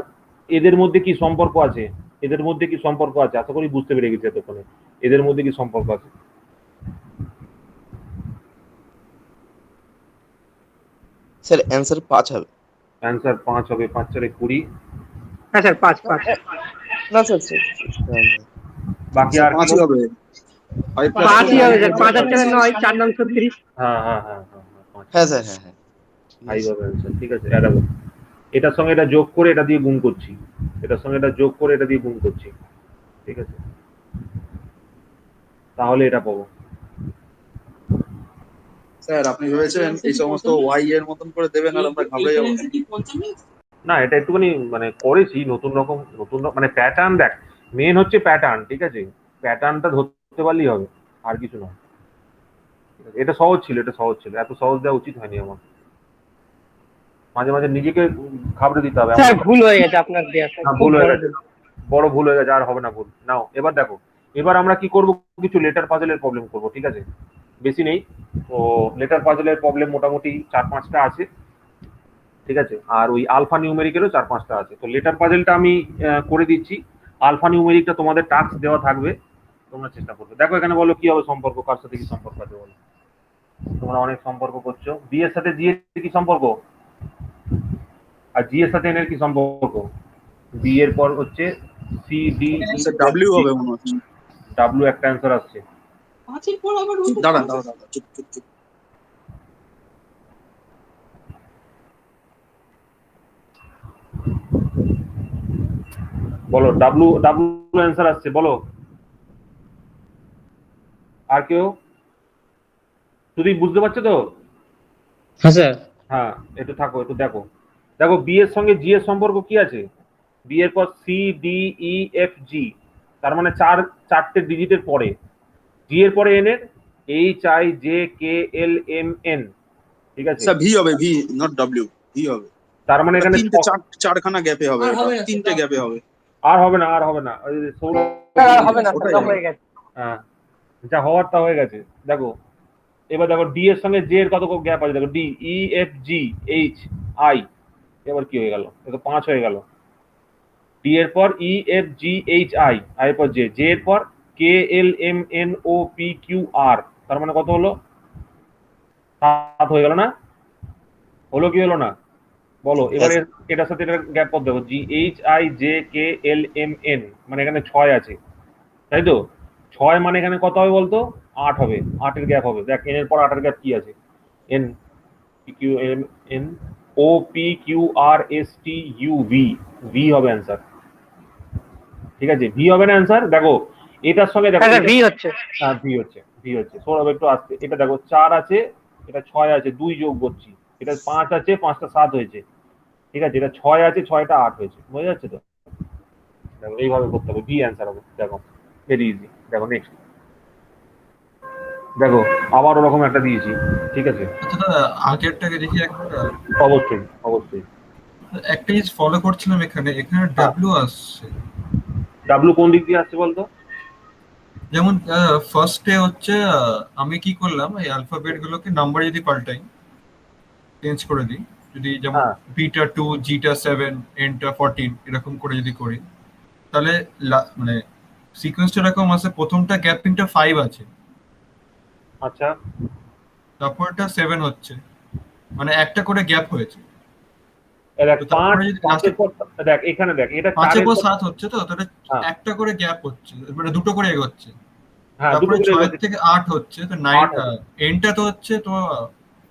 এদের মধ্যে কি সম্পর্ক আছে, এদের মধ্যে কি সম্পর্ক আছে, আশা করি বুঝতে পেরে গেছি এতক্ষণে এদের মধ্যে কি সম্পর্ক আছে। স্যার অ্যান্সার 5 হবে। অ্যান্সার 5 হবে, 5 4 20। হ্যাঁ স্যার 5 5। না স্যার বাকি আর কি 5 হবে 5ই হবে স্যার, 5 আর 4 9, 4 9 36। হ্যাঁ হ্যাঁ হ্যাঁ হ্যাঁ হ্যাঁ, 5 হ্যাঁ স্যার, হ্যাঁ হ্যাঁ। 5 হবে অ্যান্সার, ঠিক আছে। এটা দেখো, এটার সঙ্গে এটা যোগ করে এটা দিয়ে গুণ করছি, এটার সঙ্গে এটা যোগ করে এটা দিয়ে গুণ করছি, ঠিক আছে, তাহলে এটা পাবো। স্যার আপনি ভেবেছেন এই সমস্ত ওয়াই এর মতন করে দেবেন আর আমরা ঘাবড়ে যাবো? না, এটা একটুখানি মানে করেছি নতুন রকম মানে প্যাটার্ন। দেখ মেন হচ্ছে প্যাটার্ন, ঠিক আছে, প্যাটার্নটা ধরতে পারলেই হবে, আর কিছু নয়। ঠিক আছে? এটা সহজ ছিল, এটা সহজ ছিল, এত সহজ দেওয়া উচিত হয়নি আমার। মাঝে মাঝে নিজেকে ঘাবড়ে দিতে হবে। স্যার ভুল হয়ে গেছে আপনার দেয়া, স্যার ভুল হয়ে গেছে, বড় ভুল হয়ে গেছে, আর হবে না ভুল। নাও এবার দেখো, এবার আমরা কি করব, কিছু লেটার পাজলের প্রবলেম করব, ঠিক আছে, বেশি নেই তো। লেটার পাজলের প্রবলেম মোটামুটি 4-5টা আছে, ঠিক আছে, আর ওই আলফা নিউমেরিকেরও 4-5টা আছে। তো লেটার পাজলটা আমি করে দিচ্ছি, আলফা নিউমেরিকটা তোমাদের টাস্ক দেওয়া থাকবে, তোমরা চেষ্টা করবে। দেখো এখানে বলো কি হবে সম্পর্ক, কার সাথে কি সম্পর্ক আছে বলো। তোমরা অনেক সম্পর্ক করছো, বি এর সাথে জি এর কি সম্পর্ক, আর জি এর সাথে এন এর কি সম্পর্ক। বি এর পর হচ্ছে সি ডি, স্যার ডাব্লিউ হবে মনে হচ্ছে। ডাব্লিউ একটা অ্যান্সার আসছে। দাঁড়ান দাঁড়ান দাঁড়ান, চুপ চুপ চুপ। বলো ডাব্লিউ ডাব্লিউ অ্যান্সার আসছে, বলো। আর কেউ যদি বুঝতে পারছো তো? হ্যাঁ স্যার। হ্যাঁ, একটু থাকো, একটু দেখো। দেখো বি এর সঙ্গে জি এর সম্পর্ক কি আছে, বি এর পর C D E F G, তার মানে চারটে ডিজিটের পরে, জি এর পরে এন এর H I J K L M N, ঠিক আছে। স্যার ভি হবে, ভি নট ডাব্লিউ, ভি হবে। তার মানে এখানে তিনটে চারখানা গ্যাপে হবে, তিনটে গ্যাপে হবে। আর হবে না, আর হবে না, ওই যে সৌরভ স্যার হবে না, ওটাই স্যার হবে। হয়ে গেছে। হ্যাঁ, যা হওয়ার তা হয়ে গেছে। দেখো এবার দেখো ডি এর সঙ্গে জে এর কত গ্যাপ আছে, দেখো D E F G H I, এবার কি হয়ে গেল, এটা 5 হয়ে গেল। ডি এর পর E F G H I, I এর পর জে, জে এর পর K L M N O P Q R, তার মানে কত হলো, 7 হয়ে গেল না, হলো কি হলো না বলো। এবারে এটার সাথে এটার গ্যাপ কত দেখো, G H I J K L M N, মানে এখানে 6 আছে, তাই তো। 6 মানে এখানে কত হবে বলতো, 8 হবে, 8 এর গ্যাপ হবে। দেখ এন এর পর 8 এর গ্যাপ কি আছে, N Q M N O P Q R S T U V, V হবে অ্যান্সার, ঠিক আছে, ভি হবে না অ্যান্সার। দেখো এটার সঙ্গে দেখো, হ্যাঁ স্যার ভি হচ্ছে। হ্যাঁ ভি হচ্ছে, ভি হচ্ছে। সৌরভ একটু আসছে, এটা দেখো 4 আছে, এটা 6 আছে, 2 যোগ করছি, এটা 5 আছে, 5টা 7 হয়েছে, ঠিক আছে, এটা 6 আছে, 6টা 8 হয়েছে, বোঝা যাচ্ছে তো। দেখো এইভাবে করতে হবে, ভি অ্যান্সার হবে। দেখো ভেরি ইজি। দেখো নেক্সট, দেখো আবার ওরকম একটা দিয়েছি, ঠিক আছে। আচ্ছা দাদা, আগেরটাকে দেখি একবার। অবশ্যই অবশ্যই। একটা জিনিস ফলো করছিলাম, এখানে ডাব্লিউ আসছে। ডাব্লু কোন দিক দিয়ে আসছে বলতো? যেমন ফার্স্টে হচ্ছে আমি কি করলাম, এই অ্যালফাবেট গুলোকে নাম্বার যদি পাল্টাই, চেঞ্জ করে দিই, যদি যেমন হ্যাঁ। বিটা 2 জিটা 7 এনটা 14 এরকম করে যদি করি, তাহলে মানে সিকোয়েন্সটা এরকম আছে, প্রথমটা গ্যাপিংটা 5 আছে, আচ্ছা, তারপরটা 7 হচ্ছে, মানে একটা করে গ্যাপ হয়েছে। দেখ তো তারপরে যদি 5 পর দেখ, এখানে দেখ, এটা 5 4 পর 7 হচ্ছে, তো তাহলে হ্যাঁ। একটা করে গ্যাপ হচ্ছে, মানে দুটো করে এগোচ্ছে। হ্যাঁ, তারপরে দুটো 6 থেকে 8 হচ্ছে, তো 9 এনটা তো হচ্ছে তো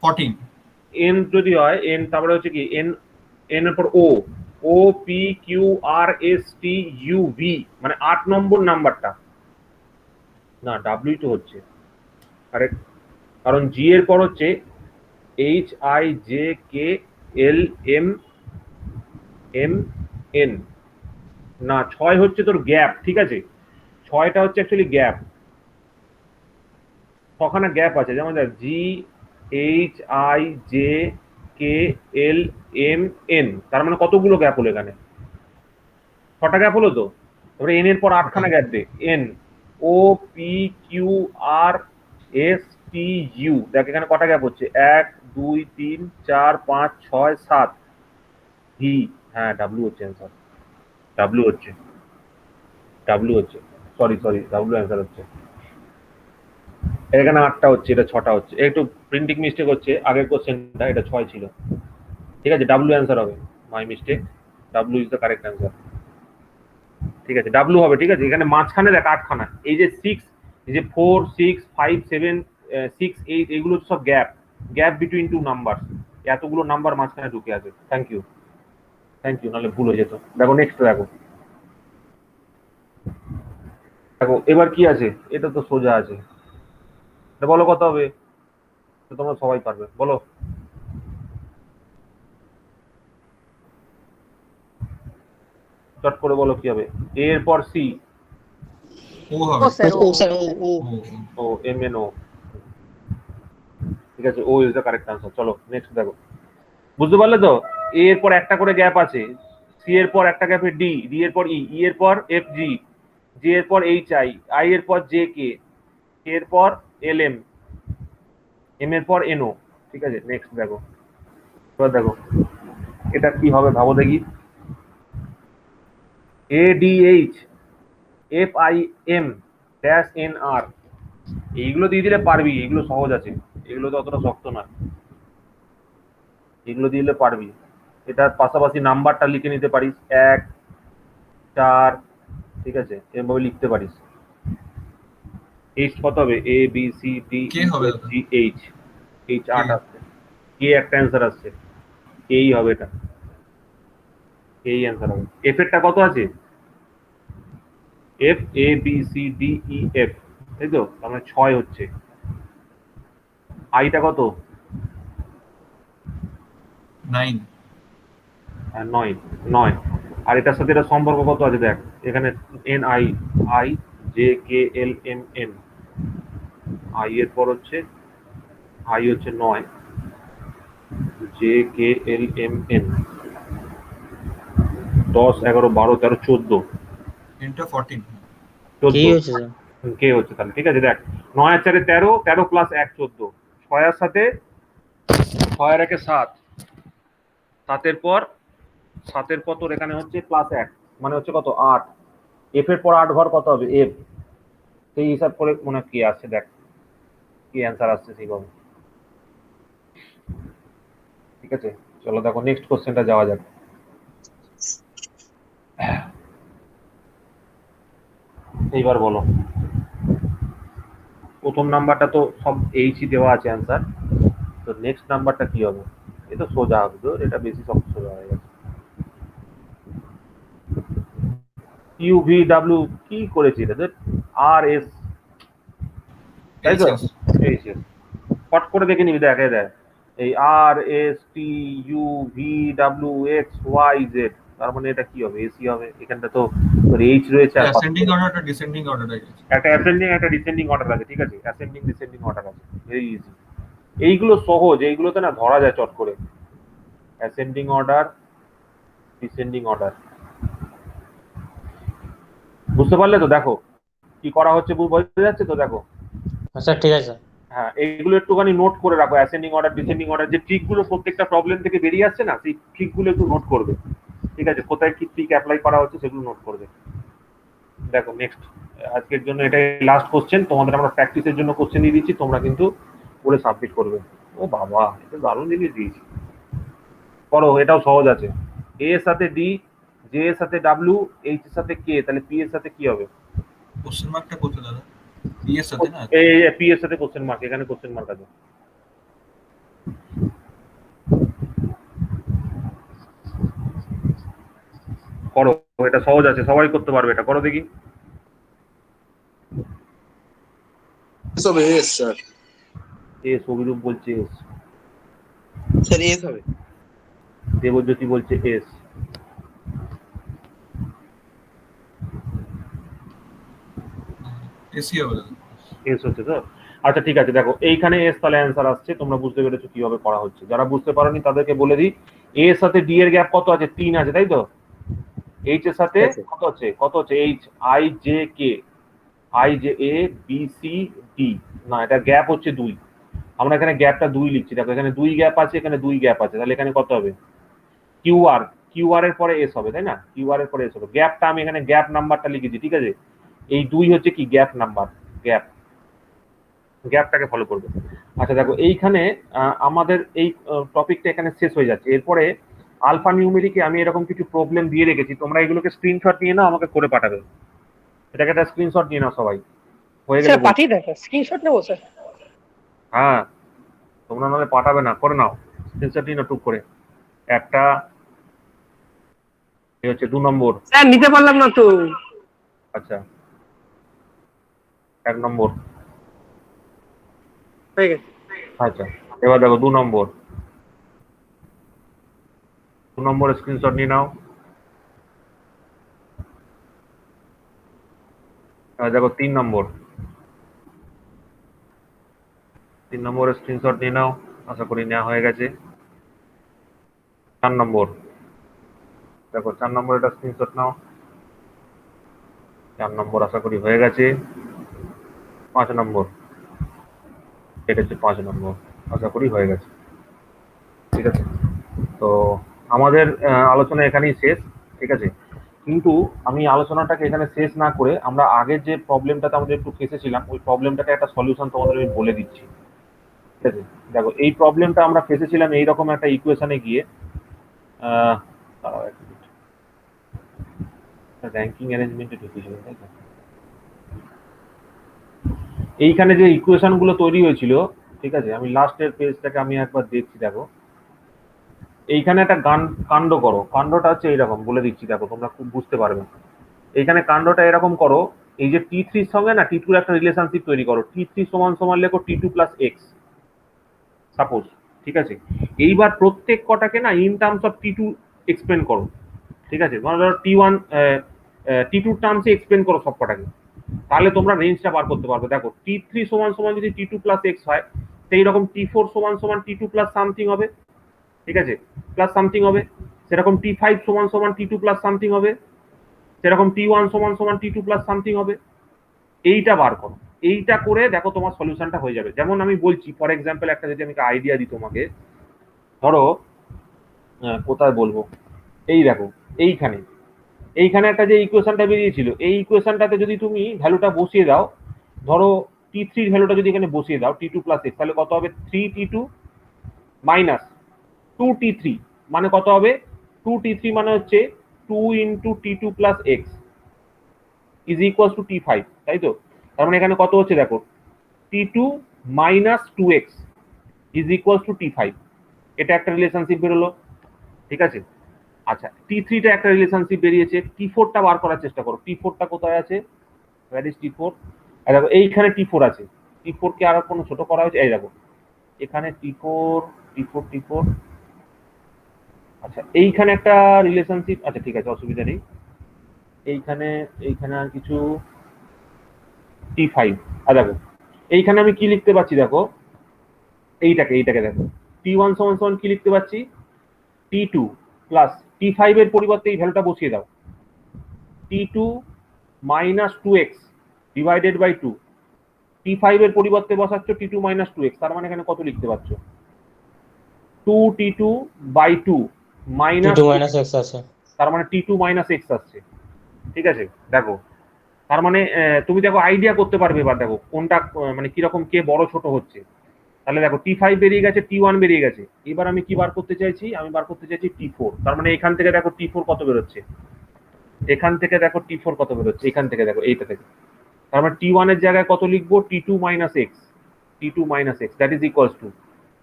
14। এন যদি হয়, এন তারপরে হচ্ছে কি, এন এন এর পর ও, ও P Q R S T U V, মানে 8 নম্বর নাম্বারটা, না ডাব্লিউ তো হচ্ছে কারেক্ট, কারণ জি এর পর হচ্ছে H I J K L M M N, না 6 হচ্ছে তোর গ্যাপ, ঠিক আছে, ছয়টা হচ্ছে অ্যাকচুয়ালি গ্যাপ, ছখানা গ্যাপ আছে, যেমন দেখ G H I J K L M N, তার মানে কতগুলো গ্যাপ হলো এখানে? ছটা গ্যাপ হলো তো। তারপরে এন এর পর আটখানা gap they, N O P Q R S T you, দেখ এখানে কটা গ্যাপ হচ্ছে, 1 2 3 4 5 6 7, ভি, হ্যাঁ ডাব্লিউ হচ্ছে অ্যান্সার, ডাব্লিউ হচ্ছে, ডাব্লিউ হচ্ছে, সরি ডাব্লিউ অ্যান্সার হচ্ছে। এখানে 8টা হচ্ছে, এটা 6টা হচ্ছে, একটু প্রিন্টিং মিস্টেক হচ্ছে, আগের কোশ্চেনটা এটা 6 ছিল, ঠিক আছে, ডাব্লিউ অ্যান্সার হবে, my mistake, W is the correct answer, ঠিক আছে, ডাব্লিউ হবে, ঠিক আছে। এখানে মাঝখানে দেখ 8খানা, এই যে 6, এই যে 4 6 5 7 6 8, এগুলো সব gap, gap between two number, এতগুলো নাম্বার মাঝখানে ঢুকে আছে। থ্যাংক ইউ, নাহলে ভুল হয়ে যেত। দেখো নেক্সট, দেখো এবার কি আছে, এটা তো সোজা আছে, এটা বলো কত হবে, তো তোমরা সবাই পারবে, বলো। চট করে বলো কি হবে, এ এর পর সি, ও হবে। ও এম এন ও, ঠিক আছে, ও ইজ দ্য কারেক্ট আনসার। চলো নেক্সট দেখো, বুঝতে পারলে তো? এ এর পর একটা করে গ্যাপ আছে, সি এর পর একটা গ্যাপে ডি, ডি এর পর ই, ই এর পর এফ জি, জি এর পর এইচ আই, আই এর পর জে কে, কে এর পর এল এম, এম এর পর এন ও, ঠিক আছে। নেক্সট দেখো, এবার দেখো এটা কি হবে ভাবো দেখি, A D H F I M dash N R, এইগুলো দিয়ে দিলে পারবি, এগুলো সহজ আছে, এগুলো তো অতটা শক্ত না, এগুলো দিয়ে দিলে পারবি। এটার পাশাপাশি নাম্বারটা লিখে নিতে পারিস, 1 4, ঠিক আছে, এভাবে লিখতে পারিস। এইচ কত হবে, এ বি সি ডি কে হবে জি এইচ, এইচ 8 আসছে, কে একটা অ্যান্সার আসছে, এই হবে, এটা এই অ্যান্সার হবে। এফ এরটা কত আছে, F A B C D E F, তাই তো, তার মানে 6 হচ্ছে। আইটা কত, 9। 9, আর এটার সাথে এটা সম্পর্ক কত আছে দেখ, এখানে N I, I J K L M N, I এর পর হচ্ছে, আই হচ্ছে 9, J K L M N 10 11 12 13 14, এটা 14। কি 14 হয়েছে স্যার? কে হচ্ছে তাহলে, ঠিক আছে। দেখ 9 আর 4 13, 13 প্লাস 1 14, 6 এর সাথে 6 এর একে 7, 7 এর পর তোর এখানে হচ্ছে প্লাস 1, মানে হচ্ছে কত 8, এফ এর পর 8 ঘর কত হবে, এফ, সেই হিসাব করে মনে হয় কি আসছে, দেখ কি অ্যান্সার আসছে সেইভাবে, ঠিক আছে। চলো দেখো নেক্সট কোশ্চেনটা যাওয়া যাক। এইবার বলো, প্রথম নাম্বারটা তো সব এইচই দেওয়া আছে অ্যান্সার, তো নেক্সট নাম্বারটা কি হবে, এটা সোজা হবে তো, এটা বেশি শক্ত সোজা হয়ে গেছে। ইউ ভি ডাব্লিউ কি করেছি এটা, আর এস, তাই তো, এইচ এস, ফট করে দেখে নিবি, দেখ দেখ এই R S T U V W X Y Z, তার মানে এটা কি হবে, এসি হবে। এখানটা তো তোর এইচ রয়েছে, আর অ্যাসেন্ডিং অর্ডারটা ডিসেন্ডিং অর্ডার আছে। একটা অ্যাসেন্ডিং একটা ডিসেন্ডিং অর্ডার আছে, ঠিক আছে, অ্যাসেন্ডিং ডিসেন্ডিং অর্ডার আছে, ভেরি ইজি। এইগুলো সহজ, এইগুলোতে না ধরা যায় চট করে, অ্যাসেন্ডিং অর্ডার ডিসেন্ডিং অর্ডার, বুঝতে পারলে তো? দেখো কি করা হচ্ছে, বোঝা যাচ্ছে তো? দেখো স্যার ঠিক আছে। হ্যাঁ, এইগুলো একটুখানি নোট করে রাখো, অ্যাসেন্ডিং অর্ডার ডিসেন্ডিং অর্ডার, যে ট্রিকগুলো প্রত্যেকটা প্রবলেম থেকে বেরিয়ে আসছে না, সেই ট্রিকগুলো একটু নোট করবে, ঠিক আছে, কোথায় কি ট্রিক অ্যাপ্লাই করা হচ্ছে সেগুলো নোট করবে। দেখো নেক্সট, আজকের জন্য এটাই লাস্ট কোশ্চেন, তোমাদের আমরা প্র্যাকটিসের জন্য কোশ্চেন দিয়ে দিচ্ছি, তোমরা কিন্তু করে সাবমিট করবে। ও বাবা, এটা দারুণ জিনিস দিয়েছি, করো, এটাও সহজ আছে। এ এর সাথে ডি, জে এর সাথে ডাব্লিউ, এইচ এর সাথে কে, তাহলে পি এর সাথে কি হবে, কোশ্চেন মার্কটা কোথায় দাদা? পি এর সাথে না? এই পি এর সাথে কোশ্চেন মার্ক, এখানে কোশ্চেন মার্ক আছে। করো, এটা সহজ আছে, সবাই করতে পারবে, এটা করো দেখি। সব এস স্যার। এস, অভিরূপ বলছে এস, স্যার এস হবে। দেবজ্যোতি বলছে এস, এসি হবে দাদা। এস হচ্ছে তো। আচ্ছা ঠিক আছে, দেখো এইখানে এস তাহলে অ্যান্সার আসছে, তোমরা বুঝতে পেরেছো কিভাবে করা হচ্ছে। যারা বুঝতে পারোনি তাদেরকে বলে দিই, এ এর সাথে ডি এর গ্যাপ কত আছে? 3 আছে, তাই তো? এইচ এর সাথে কত আছে? H I J K, I J A B C D, না এটা গ্যাপ হচ্ছে 2। আমরা এখানে গ্যাপটা 2 লিখছি, দেখো এখানে 2 গ্যাপ আছে, এখানে 2 গ্যাপ আছে, তাহলে এখানে কত হবে? কিউ আর এর পরে এস হবে, তাই না? কিউ আর এর পরে এস হবে। গ্যাপটা আমি এখানে গ্যাপ নাম্বারটা লিখেছি, ঠিক আছে? এই 2 হচ্ছে কি গ্যাপ নাম্বার, গ্যাপটাকে ফলো করবে। আচ্ছা দেখো এইখানে আমাদের এই টপিকটা এখানে শেষ হয়ে যাচ্ছে। এরপরে আলফা নিউমেরিকে আমি এরকম কিছু প্রবলেম দিয়ে রেখেছি, তোমরা এগুলোকে স্ক্রিনশট নিয়ে নাও, আমাকে করে পাঠাবে। এটাকে একটা স্ক্রিনশট নিয়ে নাও সবাই, হয়ে গেলে স্যার পাঠিয়ে দেন, স্ক্রিনশট নেবো স্যার। হ্যাঁ তোমরা নাহলে পাঠাবে না, করে নাও স্ক্রিনশট নিয়ে নাও টুক করে। একটা এই হচ্ছে 2 নম্বর। স্যার নিতে পারলাম না তো। আচ্ছা 1 নম্বর হয়ে গেছে। আচ্ছা এবার দেখো 2 নম্বর, 2 নম্বরের স্ক্রিনশট নিয়ে নাও। এবার দেখো 3 নম্বর, 3 নম্বরের স্ক্রিনশট নিয়ে নাও, আশা করি নেওয়া হয়ে গেছে। 4 নম্বর, দেখো 4 নম্বর একটা স্ক্রিনশট নাও, 4 নম্বর আশা করি হয়ে গেছে। 5 নম্বর, এটা হচ্ছে 5 নম্বর, আশা করি হয়ে গেছে। ঠিক আছে, তো আমাদের আলোচনা এখানেই শেষ, ঠিক আছে? কিন্তু আমি আলোচনাটাকে এখানে শেষ না করে আমরা আগের যে প্রবলেমটাতে আমাদের একটু ফেসেছিলাম, ওই প্রবলেমটাকে একটা সলিউশন তোমাদের আমি বলে দিচ্ছি, ঠিক আছে? দেখো এই প্রবলেমটা আমরা ফেসেছিলাম এইরকম একটা ইকুয়েশনে গিয়ে, র্যাঙ্কিং অ্যারেঞ্জমেন্টে ঢুকেছিল, তাই তো? এইখানে যে ইকুয়েশন গুলো তৈরি হয়েছিল, ঠিক আছে, আমি লাস্টের পেজটাকে আমি একবার দেখছি। দেখো এইখানে একটা কাণ্ড করো, কাণ্ডটা হচ্ছে এইরকম, বলে দিচ্ছি দেখো তোমরা খুব বুঝতে পারবে। এইখানে কাণ্ডটা এরকম করো, এই যে টি থ্রির সঙ্গে না টি টুর একটা রিলেশনশিপ তৈরি করো, টি থ্রি সমান সমান লেখো T two plus X suppose, ঠিক আছে? এইবার প্রত্যেক কটাকে না in terms of T two explain করো, ঠিক আছে? মানে ধরো টি ওয়ান টি টু টার্মসে এক্সপ্লেন করো সব কটাকে, তাহলে তোমরা রেঞ্জটা বার করতে পারবে। দেখো টি থ্রি সমান সমান যদি টি টু প্লাস এক্স হয়, সেই রকম টি ফোর সমান সমান টি টু প্লাস সামথিং হবে, ঠিক আছে? প্লাস সামথিং হবে। সেরকম টি ফাইভ সমান সমান টি টু প্লাস সামথিং হবে, সেরকম টি ওয়ান সমান সমান টি টু প্লাস সামথিং হবে। এইটা বার করো, এইটা করে দেখো তোমার সলিউশনটা হয়ে যাবে। যেমন আমি বলছি ফর এক্সাম্পল একটা যদি আমি আইডিয়া দিই তোমাকে, ধরো কোথায় বলবো, এই দেখো এইখানে একটা যে ইকুয়েশনটা বেরিয়েছিল, এই ইকুয়েশনটাতে যদি তুমি ভ্যালুটা বসিয়ে দাও, ধরো টি থ্রির ভ্যালুটা যদি এখানে বসিয়ে দাও টি টু প্লাস এক্স, তাহলে কত হবে? 3t2 মাইনাস 2t3 মানে কত হবে? 2t3 মানে হচ্ছে 2 ইন্টু টি2 plus X is equal to টি5, তাই তো? তার মানে এখানে কত হচ্ছে দেখো, টি2 minus 2x is equal to টি5। এটা একটা রিলেশনশিপ বেরোলো, ঠিক আছে? আচ্ছা টি থ্রিটা একটা রিলেশনশিপ বেরিয়েছে, টি ফোরটা বার করার চেষ্টা করো। টি ফোরটা কোথায় আছে? Where is T four? দেখো এইখানে টি ফোর আছে, টি ফোর কে আর কোনো ছোট করা হয়েছে? এই দেখো এখানে টি ফোর। আচ্ছা এইখানে একটা রিলেশনশিপ, আচ্ছা ঠিক আছে অসুবিধা নেই। এইখানে আর কিছু টি ফাইভ। আর দেখো এইখানে আমি কি লিখতে পাচ্ছি, দেখো এইটাকে দেখো টি ওয়ান সমান সমান কি লিখতে পাচ্ছি? T two plus T five এর পরিবর্তে এই ভ্যালুটা বসিয়ে দাও, T two minus two X divided by two. T five এর পরিবর্তে বসাচ্ছ T two minus two X, তার মানে এখানে কত লিখতে পারছ? Two T two by two minus x আছে, তার মানে টি টু মাইনাস এক্স আসছে, ঠিক আছে? দেখো তার মানে তুমি দেখো আইডিয়া করতে পারবে এবার, দেখো কোনটা মানে কিরকম কে বড় ছোট হচ্ছে। তাহলে দেখো টি ফাইভ বেরিয়ে গেছে, টি ওয়ান বেরিয়ে গেছে, এবার আমি কি বার করতে চাইছি? আমি বার করতে চাইছি টি ফোর। তার মানে এখান থেকে দেখো টি ফোর কত বেরোচ্ছে, এখান থেকে দেখো টি ফোর কত বেরোচ্ছে, এখান থেকে দেখো এইটা থেকে। তার মানে টি ওয়ান এর জায়গায় কত লিখবো? T two minus X, T two minus X that is equals to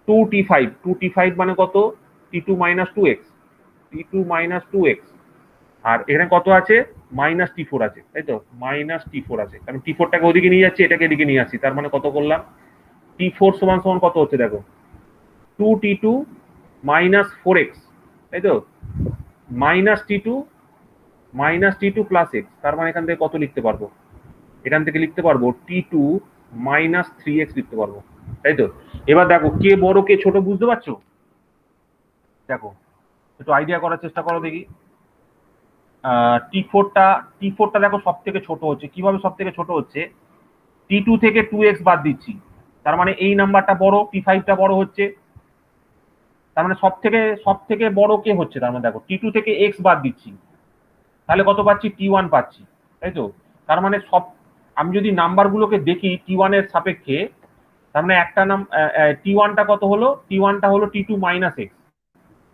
two T five. Two T five মানে কত? T two minus two X, T two minus two X. আর এখানে কত আছে? মাইনাস টি ফোর আছে, তাই তো? মাইনাস টি ফোর আছে, কারণ টি ফোরটাকে ওদিকে নিয়ে যাচ্ছি, এটাকে এদিকে নিয়ে আসছি। তার মানে কত করলাম? টি ফোর সমান সমান কত হচ্ছে দেখো, two T two minus four x, তাই তো? মাইনাস টি টু প্লাস এক্স। তার মানে এখান থেকে কত লিখতে পারবো? এখান থেকে লিখতে পারবো t2 মাইনাস 3x লিখতে পারবো, তাই তো? এবার দেখো কে বড় কে ছোট বুঝতে পারছো? দেখো একটু আইডিয়া করার চেষ্টা করো দেখি। টি4টা দেখো সব থেকে ছোট হচ্ছে। কিভাবে সব থেকে ছোট হচ্ছে? টি2 থেকে 2x বাদ দিচ্ছি, তার মানে এই নাম্বারটা বড়, টি5টা বড় হচ্ছে। তার মানে সব থেকে বড় কে হচ্ছে? তার মানে দেখো টি2 থেকে x বাদ দিচ্ছি, তাহলে কত পাচ্ছি? টি1 পাচ্ছি, তাই তো? তার মানে আমি যদি নাম্বারগুলোকে দেখি টি1 এর সাপেক্ষে, তার মানে একটা টি1টা কত হলো? টি1টা হলো টি2 মাইনাস এক্স,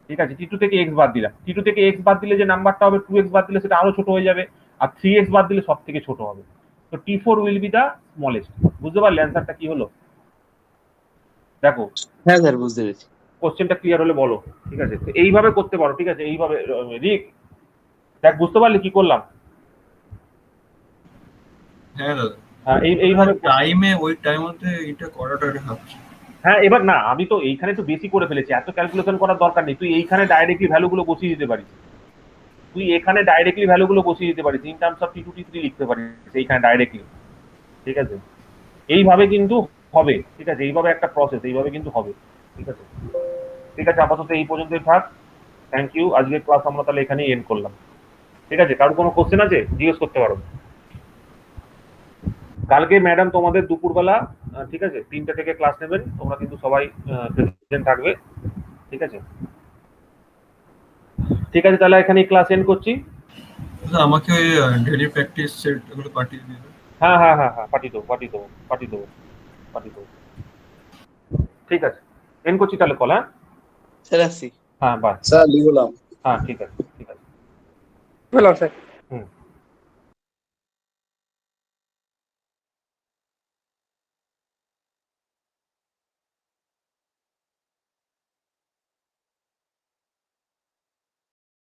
ঠিক আছে? টি2 থেকে এক্স বাদ দিলাম, টি2 থেকে এক্স বাদ দিলে যে নাম্বারটা হবে 2x বাদ দিলে সেটা আরো ছোট হয়ে যাবে, আর 3x বাদ দিলে সব থেকে ছোট হবে। তো টি4 উইল বি দা স্মলেস্ট। বুঝতে পারলে অ্যান্সারটা কি হলো? দেখো হ্যাঁ স্যার বুঝতে পেরেছি। কোশ্চেনটা ক্লিয়ার হলে বলো, ঠিক আছে? তো এইভাবে করতে পারো, ঠিক আছে? এইভাবে রিক, দেখ বুঝতে পারলি কি করলাম? হ্যাঁ দাদা, হ্যাঁ এইভাবে ওই টাইম মধ্যে এটা করাটা ভাবছি। হ্যাঁ এবার না, আমি তো এইখানে তো বেশি করে ফেলেছি, এত ক্যালকুলেশন করার দরকার নেই। তুই এইখানে ডাইরেক্টলি ভ্যালুগুলো বসিয়ে দিতে পারিস, ইন টার্মস অফ টি2 টি3 লিখতে পারিস এইখানে ডাইরেক্টলি, ঠিক আছে? এইভাবে কিন্তু হবে, ঠিক আছে? এইভাবে একটা প্রসেস, এইভাবে কিন্তু হবে, ঠিক আছে? ঠিক আছে, আপাতত এই পর্যন্তই থাক। Thank you. আজকের ক্লাস আমরা তাহলে এখানেই এন্ড করলাম, ঠিক আছে? কারোর কোনো কোশ্চেন আছে জিজ্ঞেস করতে পারো। কালকে ম্যাডাম তোমাদের দুপুরবেলা, ঠিক আছে, 3টে থেকে ক্লাস নেবেন, তোমরা কিন্তু সবাই প্রেজেন্ট থাকবে, ঠিক আছে? ঠিক আছে, তাহলে এখানে ক্লাস এন্ড করছি। দাদা, আমাকে ওই ডেইলি প্র্যাকটিস সেট এগুলো পাঠিয়ে দিন। হ্যাঁ, পাঠিয়ে দেবো। ঠিক আছে, এন্ড করছি তাহলে কল। স্যার আসছি। হ্যাঁ বাই। স্যার লিখলাম। হ্যাঁ ঠিক আছে। বললাম স্যার। হুম।